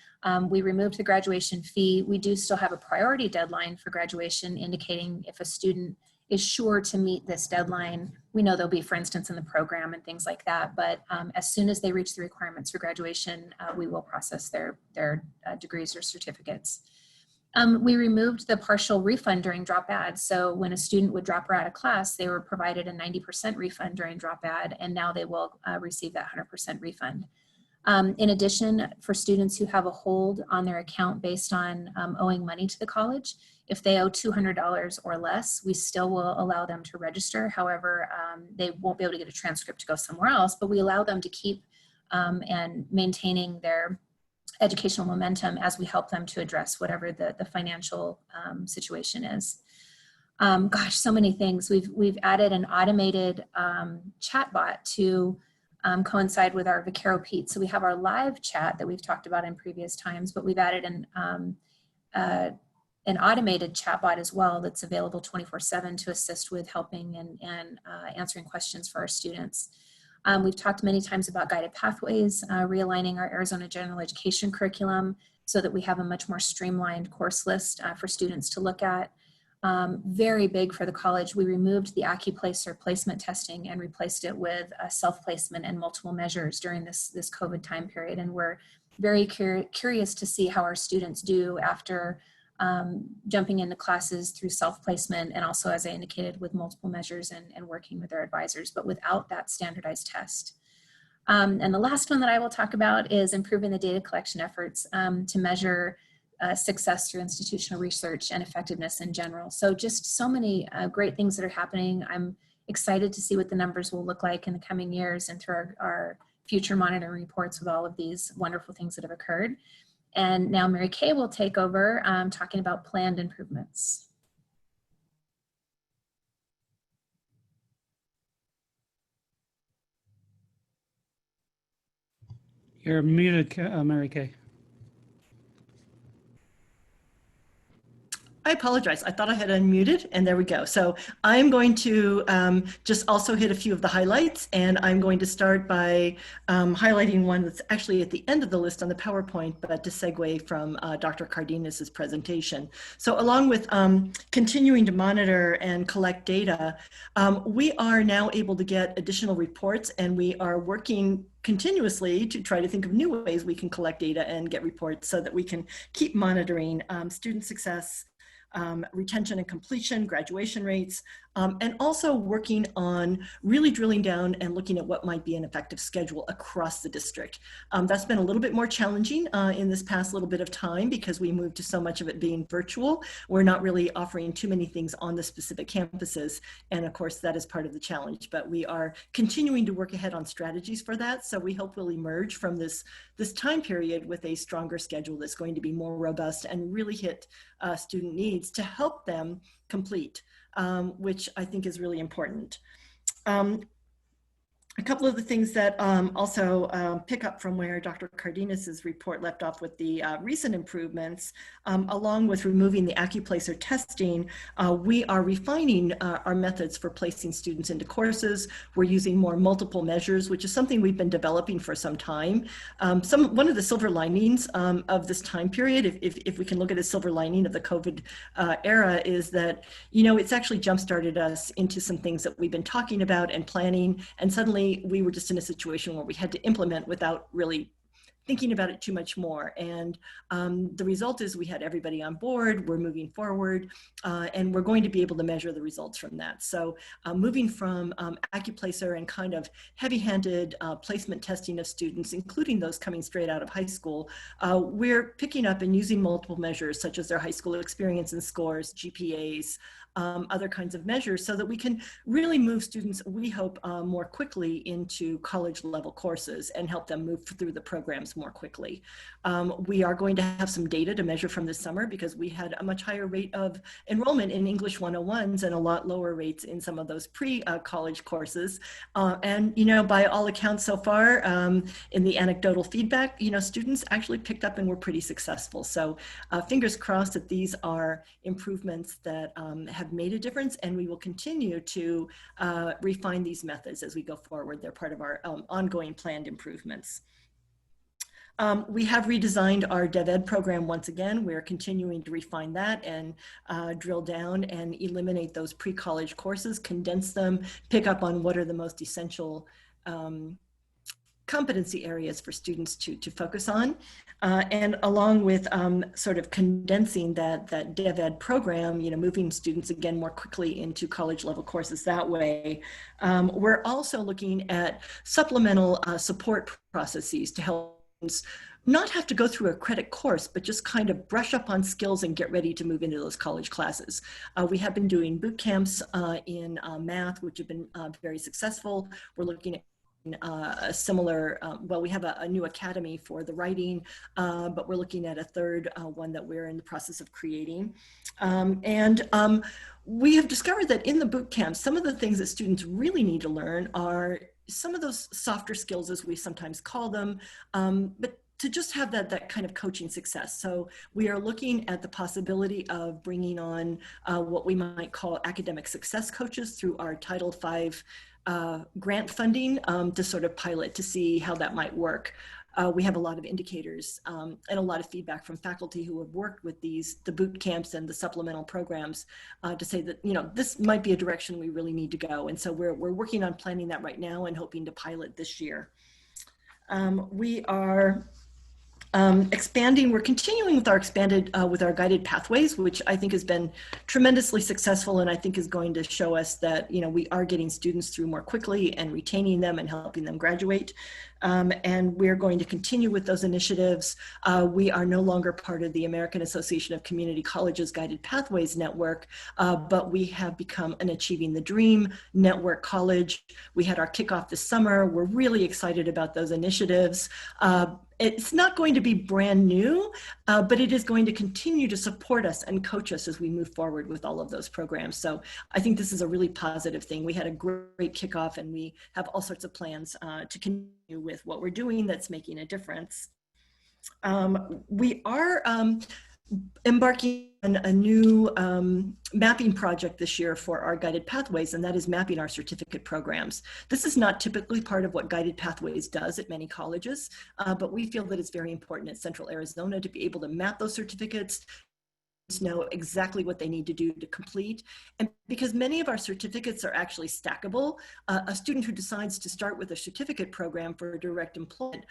we removed the graduation fee. We do still have a priority deadline for graduation, indicating if a student is sure to meet this deadline, we know they'll be, for instance, in the program and things like that. But as soon as they reach the requirements for graduation, we will process their degrees or certificates. We removed the partial refund during drop ads. So when a student would drop or out of class, they were provided a 90% refund during drop ad, and now they will receive that 100% refund. In addition, for students who have a hold on their account based on owing money to the college, if they owe $200 or less, we still will allow them to register. However, they won't be able to get a transcript to go somewhere else, but we allow them to keep and maintaining their educational momentum as we help them to address whatever the financial situation is. Gosh, so many things. We've added an automated chatbot to coincide with our Vaquero Pete. So we have our live chat that we've talked about in previous times, but we've added an automated chatbot as well that's available 24/7 to assist with helping and answering questions for our students. We've talked many times about Guided Pathways, realigning our Arizona General Education curriculum so that we have a much more streamlined course list for students to look at. Very big for the college, we removed the AccuPlacer placement testing and replaced it with self-placement and multiple measures during this COVID time period. And we're very curious to see how our students do after jumping into classes through self-placement and also, as I indicated, with multiple measures and working with their advisors, but without that standardized test. And the last one that I will talk about is improving the data collection efforts to measure success through institutional research and effectiveness in general. So just so many great things that are happening. I'm excited to see what the numbers will look like in the coming years and through our future monitoring reports with all of these wonderful things that have occurred. And now Mary Kay will take over talking about planned improvements. You're muted, Mary Kay. I apologize. I thought I had unmuted, and there we go. So I'm going to just also hit a few of the highlights, and I'm going to start by highlighting one that's actually at the end of the list on the PowerPoint, but to segue from Dr. Cardenas's presentation. So along with continuing to monitor and collect data, we are now able to get additional reports, and we are working continuously to try to think of new ways we can collect data and get reports so that we can keep monitoring student success, retention and completion, graduation rates, and also working on really drilling down and looking at what might be an effective schedule across the district. That's been a little bit more challenging in this past little bit of time because we moved to so much of it being virtual. We're not really offering too many things on the specific campuses. And of course, that is part of the challenge, but we are continuing to work ahead on strategies for that. So we hope we'll emerge from this time period with a stronger schedule that's going to be more robust and really hit student needs to help them complete, which I think is really important. A couple of the things that also pick up from where Dr. Cardenas's report left off with the recent improvements, along with removing the AccuPlacer testing, we are refining our methods for placing students into courses. We're using more multiple measures, which is something we've been developing for some time. One of the silver linings of this time period, if we can look at a silver lining of the COVID era, is that, you know, it's actually jump-started us into some things that we've been talking about and planning, and suddenly we were just in a situation where we had to implement without really thinking about it too much more. And the result is we had everybody on board, we're moving forward, and we're going to be able to measure the results from that. So moving from AccuPlacer and kind of heavy-handed placement testing of students, including those coming straight out of high school, we're picking up and using multiple measures such as their high school experience and scores, GPAs, other kinds of measures, so that we can really move students, we hope, more quickly into college level courses and help them move through the programs more quickly. We are going to have some data to measure from this summer because we had a much higher rate of enrollment in English 101s and a lot lower rates in some of those pre-college courses. And, you know, by all accounts so far, in the anecdotal feedback, you know, students actually picked up and were pretty successful. So fingers crossed that these are improvements that have made a difference, and we will continue to refine these methods as we go forward. They're part of our ongoing planned improvements. We have redesigned our DevEd program once again. We're continuing to refine that and drill down and eliminate those pre-college courses, condense them, pick up on what are the most essential competency areas for students to focus on. And along with sort of condensing that DevEd program, you know, moving students again more quickly into college level courses that way. We're also looking at supplemental support processes to help students not have to go through a credit course, but just kind of brush up on skills and get ready to move into those college classes. We have been doing boot camps in math, which have been very successful. We're looking at a similar, well, we have a new academy for the writing, but we're looking at a third one that we're in the process of creating. We have discovered that in the boot camp, some of the things that students really need to learn are some of those softer skills, as we sometimes call them, but to just have that kind of coaching success. So we are looking at the possibility of bringing on what we might call academic success coaches through our Title V grant funding to sort of pilot to see how that might work. We have a lot of indicators and a lot of feedback from faculty who have worked with the boot camps and the supplemental programs to say that, you know, this might be a direction we really need to go. And so we're working on planning that right now and hoping to pilot this year. We are expanding, we're continuing with our with our guided pathways, which I think has been tremendously successful, and I think is going to show us that, you know, we are getting students through more quickly and retaining them and helping them graduate. And we're going to continue with those initiatives. We are no longer part of the American Association of Community Colleges Guided Pathways Network, but we have become an Achieving the Dream Network college. We had our kickoff this summer. We're really excited about those initiatives. It's not going to be brand new, but it is going to continue to support us and coach us as we move forward with all of those programs. So I think this is a really positive thing. We had a great kickoff, and we have all sorts of plans to continue with what we're doing that's making a difference. We are embarking on a new mapping project this year for our guided pathways, and that is mapping our certificate programs. This is not typically part of what Guided Pathways does at many colleges, but we feel that it's very important at Central Arizona to be able to map those certificates, know exactly what they need to do to complete. And because many of our certificates are actually stackable, a student who decides to start with a certificate program for direct employment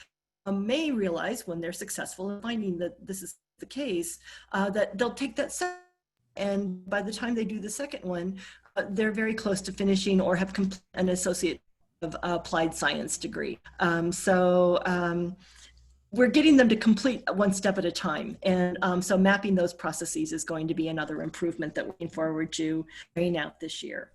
may realize when they're successful in finding that this is the case, that they'll take that second, and by the time they do the second one, they're very close to finishing or have an associate of applied science degree. We're getting them to complete one step at a time. And so mapping those processes is going to be another improvement that we're looking forward to carrying out this year.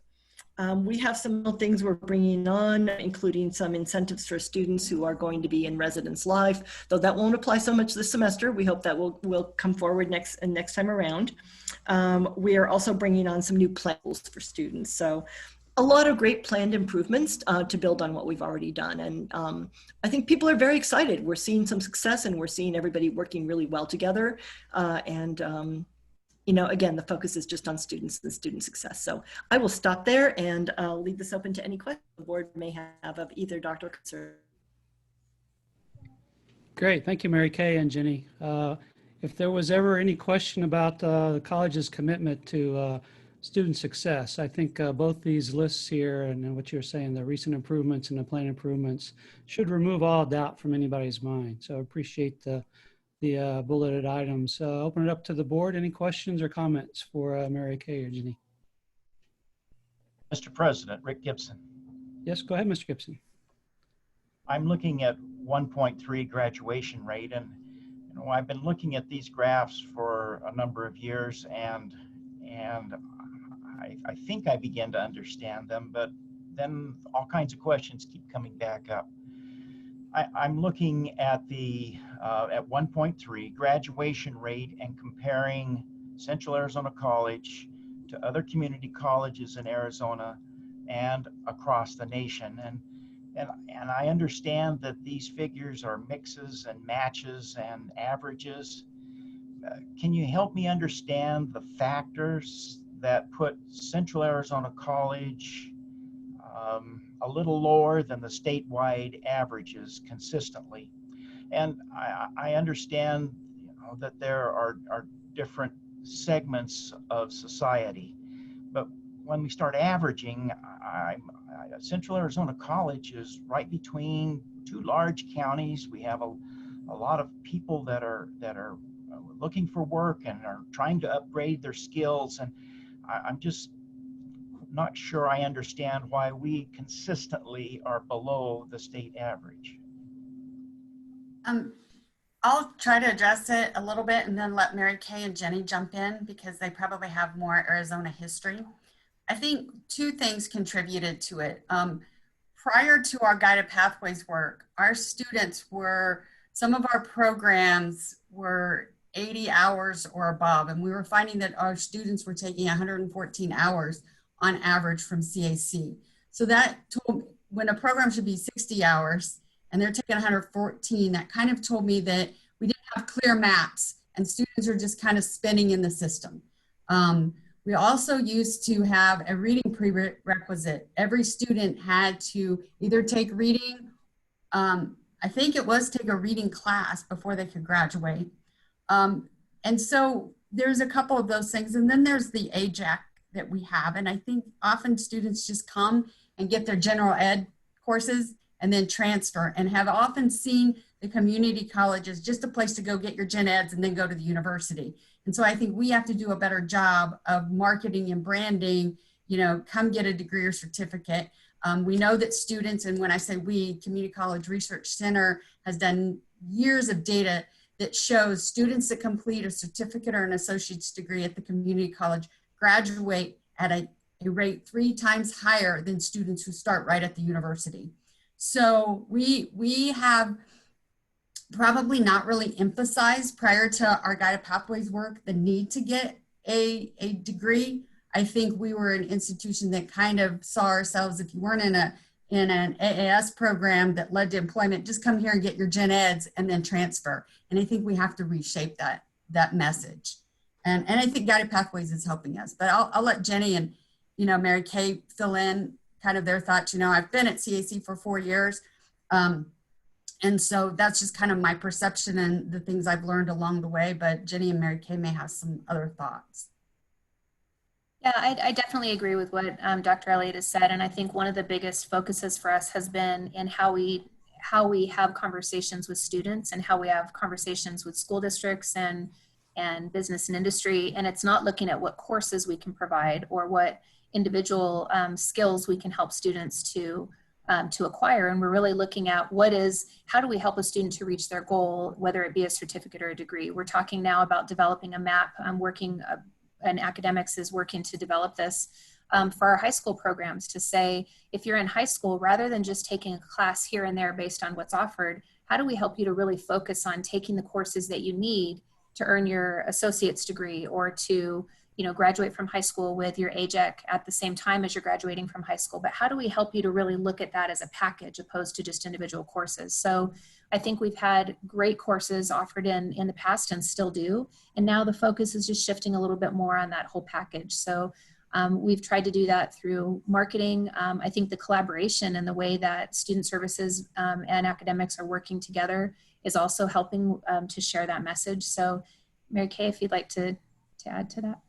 We have some things we're bringing on, including some incentives for students who are going to be in residence life, though that won't apply so much this semester. We hope that will come forward next time around. We are also bringing on some new plans for students. So a lot of great planned improvements to build on what we've already done. And I think people are very excited. We're seeing some success, and we're seeing everybody working really well together. You know, again, the focus is just on students and student success. So I will stop there, and I'll leave this open to any questions the board may have of either Dr. Kurtz or. Great, thank you, Mary Kay and Jenny. If there was ever any question about the college's commitment to student success, I think both these lists here and what you're saying, the recent improvements and the planned improvements, should remove all doubt from anybody's mind. So I appreciate the bulleted items. Open it up to the board. Any questions or comments for Mary Kay or Jenny? Mr. President, Rick Gibson. Yes, go ahead, Mr. Gibson. I'm looking at 1.3 graduation rate, and you know, I've been looking at these graphs for a number of years, and I think I begin to understand them, but then all kinds of questions keep coming back up. I'm looking at the at 1.3 graduation rate and comparing Central Arizona College to other community colleges in Arizona and across the nation. And I understand that these figures are mixes and matches and averages. Can you help me understand the factors that put Central Arizona College a little lower than the statewide averages consistently? And I understand, you know, that there are different segments of society, but when we start averaging, Central Arizona College is right between two large counties. We have a lot of people that are looking for work and are trying to upgrade their skills, and I'm just not sure I understand why we consistently are below the state average. I'll try to address it a little bit and then let Mary Kay and Jenny jump in because they probably have more Arizona history. I think two things contributed to it. Prior to our Guided Pathways work, our students were, some of our programs were 80 hours or above, and we were finding that our students were taking 114 hours on average from CAC. So that told, when a program should be 60 hours and they're taking 114, that kind of told me that we didn't have clear maps and students are just kind of spinning in the system. We also used to have a reading prerequisite. Every student had to either take reading, I think it was take a reading class before they could graduate. And so there's a couple of those things. And then there's the AJAC that we have. And I think often students just come and get their general ed courses and then transfer, and have often seen the community college as just a place to go get your gen eds and then go to the university. And so I think we have to do a better job of marketing and branding, you know, come get a degree or certificate. We know that students, and when I say we, Community College Research Center has done years of data that shows students that complete a certificate or an associate's degree at the community college graduate at a rate 3 times higher than students who start right at the university. So we have probably not really emphasized prior to our Guided Pathways work the need to get a degree. I think we were an institution that kind of saw ourselves, if you weren't in an AAS program that led to employment, just come here and get your gen eds and then transfer. And I think we have to reshape that that message. And I think Guided Pathways is helping us, but I'll let Jenny and, Mary Kay fill in kind of their thoughts. I've been at CAC for 4 years. And so that's just kind of my perception and the things I've learned along the way, but Jenny and Mary Kay may have some other thoughts. Yeah, I definitely agree with what Dr. Elliott has said. And I think one of the biggest focuses for us has been in how we have conversations with students and how we have conversations with school districts and business and industry. And it's not looking at what courses we can provide or what individual skills we can help students to acquire. And we're really looking at how do we help a student to reach their goal, whether it be a certificate or a degree. We're talking now about developing a map. And academics is working to develop this for our high school programs to say, if you're in high school, rather than just taking a class here and there based on what's offered, how do we help you to really focus on taking the courses that you need to earn your associate's degree or to graduate from high school with your AJEC at the same time as you're graduating from high school. But how do we help you to really look at that as a package opposed to just individual courses? So I think we've had great courses offered in the past and still do. And now the focus is just shifting a little bit more on that whole package. So we've tried to do that through marketing. I think the collaboration and the way that student services and academics are working together is also helping to share that message. So Mary Kay, if you'd like to add to that.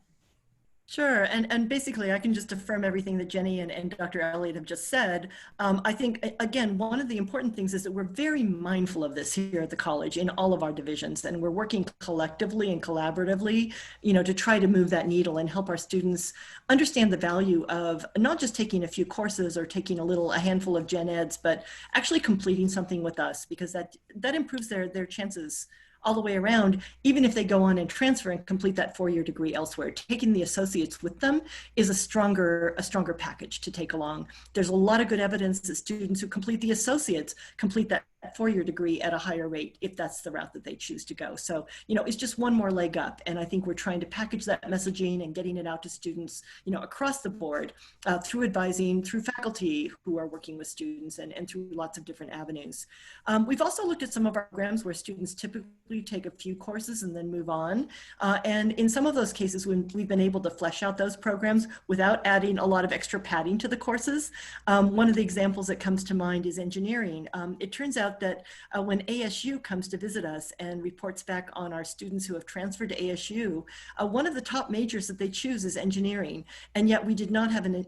Sure, and basically I can just affirm everything that Jenny and Dr. Elliott have just said. I think, again, one of the important things is that we're very mindful of this here at the college in all of our divisions, and we're working collectively and collaboratively, to try to move that needle and help our students understand the value of not just taking a few courses or taking a handful of gen eds, but actually completing something with us, because that improves their chances all the way around, even if they go on and transfer and complete that 4-year degree elsewhere. Taking the associates with them is a stronger package to take along. There's a lot of good evidence that students who complete the associates complete that 4-year degree at a higher rate if that's the route that they choose to go. So, it's just one more leg up. And I think we're trying to package that messaging and getting it out to students, across the board through advising, through faculty who are working with students and through lots of different avenues. We've also looked at some of our programs where students typically take a few courses and then move on. And in some of those cases, when we've been able to flesh out those programs without adding a lot of extra padding to the courses. One of the examples that comes to mind is engineering. It turns out that when ASU comes to visit us and reports back on our students who have transferred to ASU, one of the top majors that they choose is engineering. And yet we did not have an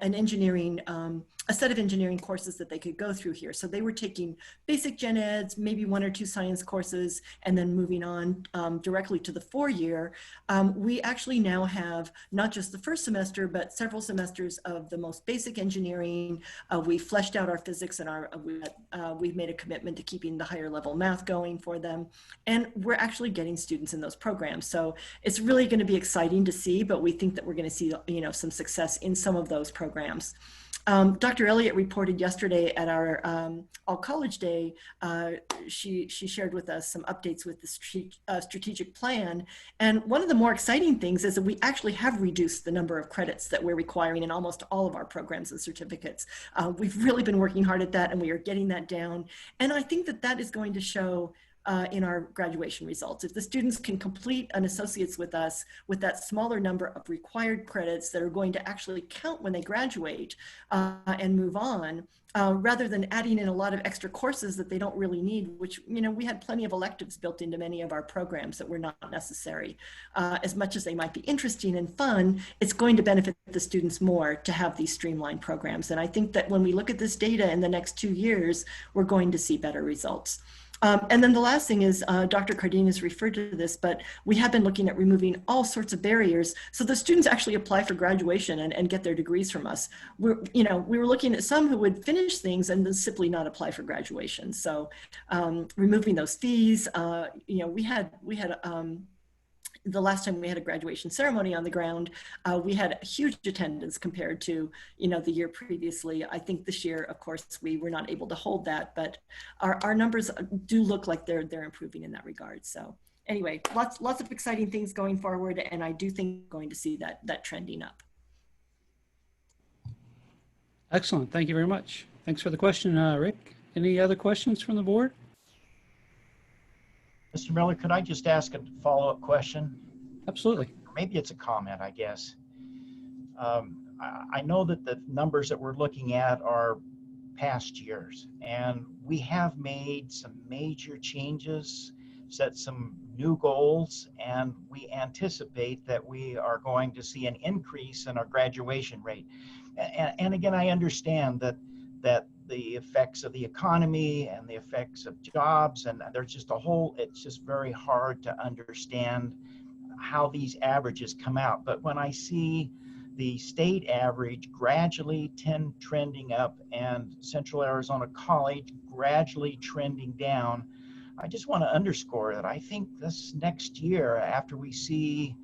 engineering, a set of engineering courses that they could go through here. So they were taking basic gen eds, maybe 1 or 2 science courses, and then moving on directly to the 4-year. We actually now have not just the first semester, but several semesters of the most basic engineering. We fleshed out our physics and we've made a commitment to keeping the higher level math going for them. And we're actually getting students in those programs. So it's really going to be exciting to see, but we think that we're going to see, some success in some of those programs. Dr. Elliott reported yesterday at our All College Day. She shared with us some updates with the strategic plan. And one of the more exciting things is that we actually have reduced the number of credits that we're requiring in almost all of our programs and certificates. We've really been working hard at that, and we are getting that down. And I think that is going to show in our graduation results. If the students can complete an associate's with us with that smaller number of required credits that are going to actually count when they graduate and move on, rather than adding in a lot of extra courses that they don't really need, which, we had plenty of electives built into many of our programs that were not necessary. As much as they might be interesting and fun, it's going to benefit the students more to have these streamlined programs. And I think that when we look at this data in the next 2 years, we're going to see better results. And then the last thing is, Dr. Cardenas referred to this, but we have been looking at removing all sorts of barriers so the students actually apply for graduation and get their degrees from us. We were looking at some who would finish things and then simply not apply for graduation. So removing those fees, we had the last time we had a graduation ceremony on the ground, we had a huge attendance compared to, the year previously. I think this year, of course, we were not able to hold that, but our numbers do look like they're improving in that regard. So anyway, lots of exciting things going forward, and I do think we're going to see that trending up. Excellent. Thank you very much. Thanks for the question, Rick. Any other questions from the board? Mr. Miller, could I just ask a follow-up question? Absolutely. Maybe it's a comment, I guess. I know that the numbers that we're looking at are past years, and we have made some major changes, set some new goals, and we anticipate that we are going to see an increase in our graduation rate. And again, I understand that the effects of the economy and the effects of jobs, and there's just it's just very hard to understand how these averages come out. But when I see the state average gradually trending up and Central Arizona College gradually trending down, I just want to underscore that I think this next year, after we see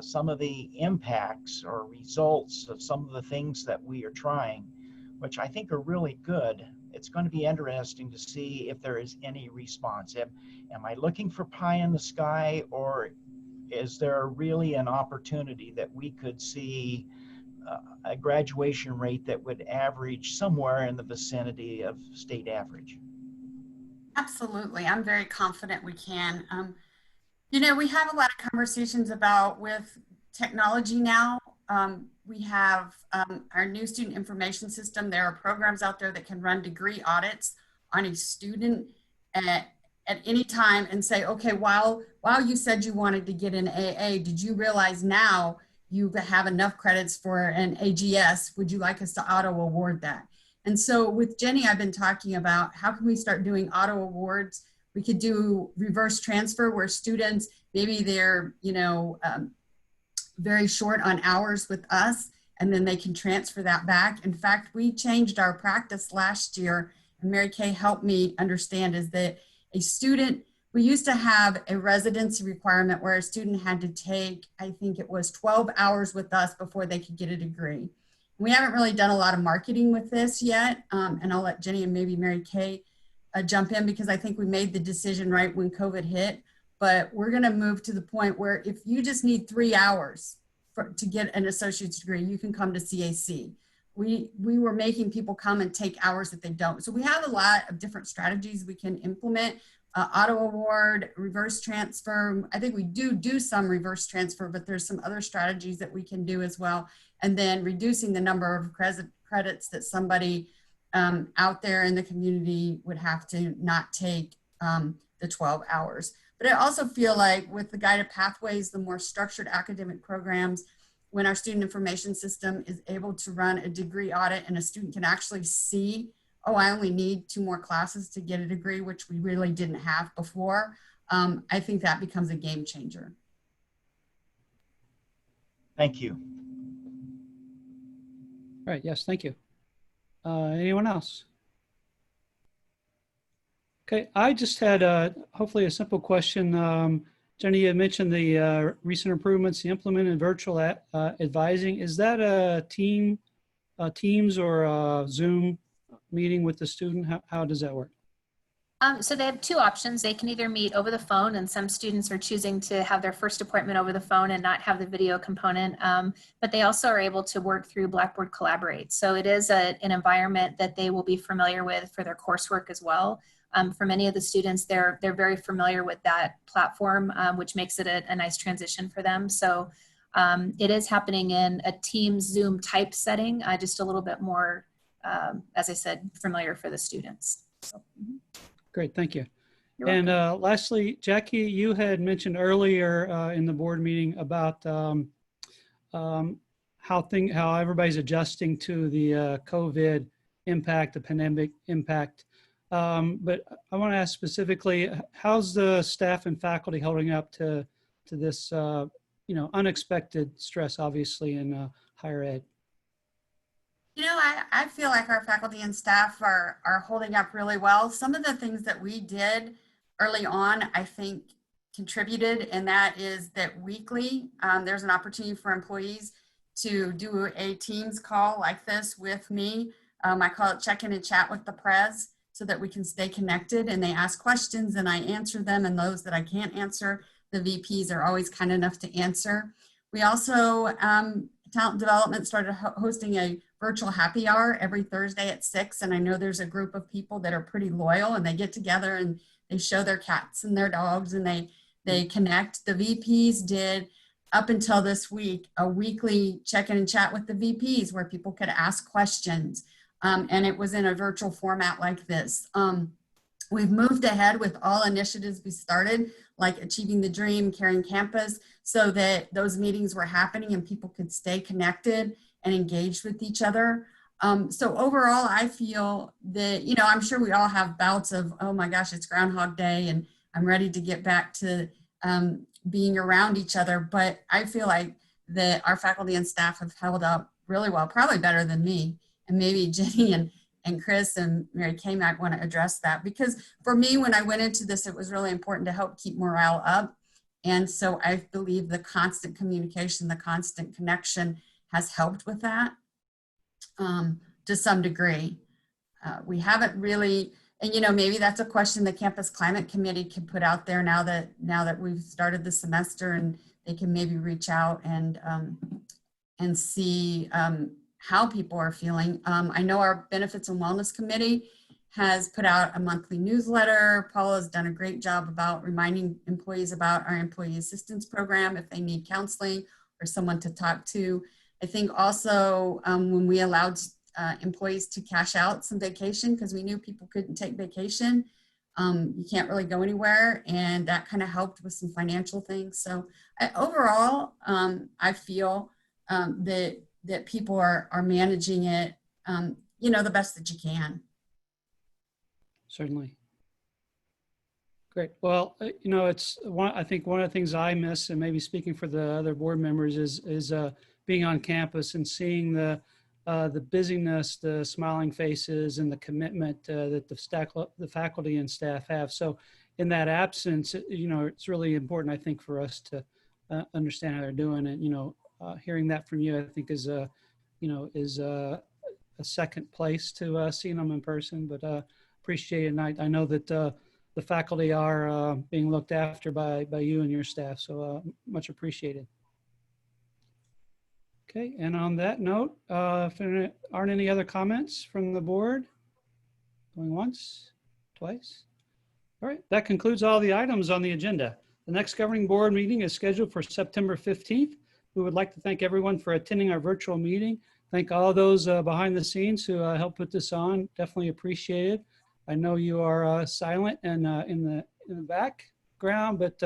some of the impacts or results of some of the things that we are trying, which I think are really good, it's going to be interesting to see if there is any response. Am I looking for pie in the sky, or is there really an opportunity that we could see a graduation rate that would average somewhere in the vicinity of state average? Absolutely. I'm very confident we can. You know, we have a lot of conversations about with technology now. We have our new student information system. There are programs out there that can run degree audits on a student at any time and say, okay, while you said you wanted to get an AA, did you realize now you have enough credits for an AGS? Would you like us to auto award that? And so with Jenny, I've been talking about how can we start doing auto awards. We could do reverse transfer where students, maybe they're, you know, very short on hours with us, and then they can transfer that back. In fact, we changed our practice last year, and Mary Kay helped me understand, is that a student, we used to have a residency requirement where a student had to take, I think it was 12 hours with us before they could get a degree. We haven't really done a lot of marketing with this yet, and I'll let Jenny and maybe Mary Kay jump in, because I think we made the decision right when COVID hit. But we're going to move to the point where if you just need 3 hours to get an associate's degree, you can come to CAC. We were making people come and take hours that they don't. So we have a lot of different strategies we can implement. Auto award, reverse transfer. I think we do some reverse transfer, but there's some other strategies that we can do as well. And then reducing the number of credits that somebody out there in the community would have to not take the 12 hours. But I also feel like with the guided pathways, the more structured academic programs, when our student information system is able to run a degree audit and a student can actually see, oh, I only need 2 more classes to get a degree, which we really didn't have before, I think that becomes a game changer. Thank you. All right, yes, thank you. Anyone else? Okay, I just had hopefully a simple question. Jenny, you had mentioned the recent improvements, the implemented virtual advising. Is that a Teams or a Zoom meeting with the student? How does that work? So they have 2 options. They can either meet over the phone, and some students are choosing to have their first appointment over the phone and not have the video component. But they also are able to work through Blackboard Collaborate. So it is an environment that they will be familiar with for their coursework as well. For many of the students, they're very familiar with that platform, which makes it a nice transition for them. So it is happening in a Teams Zoom type setting, just a little bit more, as I said, familiar for the students. So, Great, thank you. You're And lastly, Jackie, you had mentioned earlier in the board meeting about how everybody's adjusting to the COVID impact, the pandemic impact. But I want to ask specifically, how's the staff and faculty holding up to this, unexpected stress, obviously, in higher ed? You know, I feel like our faculty and staff are holding up really well. Some of the things that we did early on, I think, contributed, and that is that weekly, there's an opportunity for employees to do a Teams call like this with me. I call it check-in and chat with the pres, so that we can stay connected, and they ask questions and I answer them, and those that I can't answer, the VPs are always kind enough to answer. We also, Talent Development started hosting a virtual happy hour every Thursday at 6. And I know there's a group of people that are pretty loyal, and they get together and they show their cats and their dogs, and they connect. The VPs did, up until this week, a weekly check-in and chat with the VPs where people could ask questions. And it was in a virtual format like this. We've moved ahead with all initiatives we started, like Achieving the Dream, Caring Campus, so that those meetings were happening and people could stay connected and engaged with each other. So overall, I feel that, you know, I'm sure we all have bouts of, oh my gosh, it's Groundhog Day and I'm ready to get back to being around each other. But I feel like that our faculty and staff have held up really well, probably better than me. And maybe Jenny and Chris and Mary Kay might want to address that, because for me, when I went into this, it was really important to help keep morale up. And so I believe the constant communication, the constant connection has helped with that to some degree. We haven't really, and you know, maybe that's a question the Campus Climate Committee can put out there now that we've started the semester, and they can maybe reach out and see how people are feeling. I know our Benefits and Wellness Committee has put out a monthly newsletter. Paula has done a great job about reminding employees about our employee assistance program if they need counseling or someone to talk to. I think also when we allowed employees to cash out some vacation, because we knew people couldn't take vacation, you can't really go anywhere, and that kind of helped with some financial things. So overall, I feel that people are managing it, you know, the best that you can. Certainly. Great. Well, you know, I think one of the things I miss, and maybe speaking for the other board members, is being on campus and seeing the busyness, the smiling faces, and the commitment that the faculty and staff have. So in that absence, you know, it's really important, I think, for us to understand how they're doing. And, you know, hearing that from you, I think is a second place to seeing them in person, but appreciate it. And I know that the faculty are being looked after by you and your staff, so much appreciated. Okay, and on that note, if there aren't any other comments from the board, going once, twice. All right, that concludes all the items on the agenda. The next governing board meeting is scheduled for September 15th. We would like to thank everyone for attending our virtual meeting. Thank all those behind the scenes who helped put this on. Definitely appreciate it. I know you are silent and in the background, but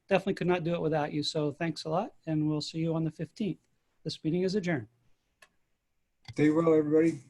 definitely could not do it without you. So thanks a lot, and we'll see you on the 15th. This meeting is adjourned. Stay well, everybody.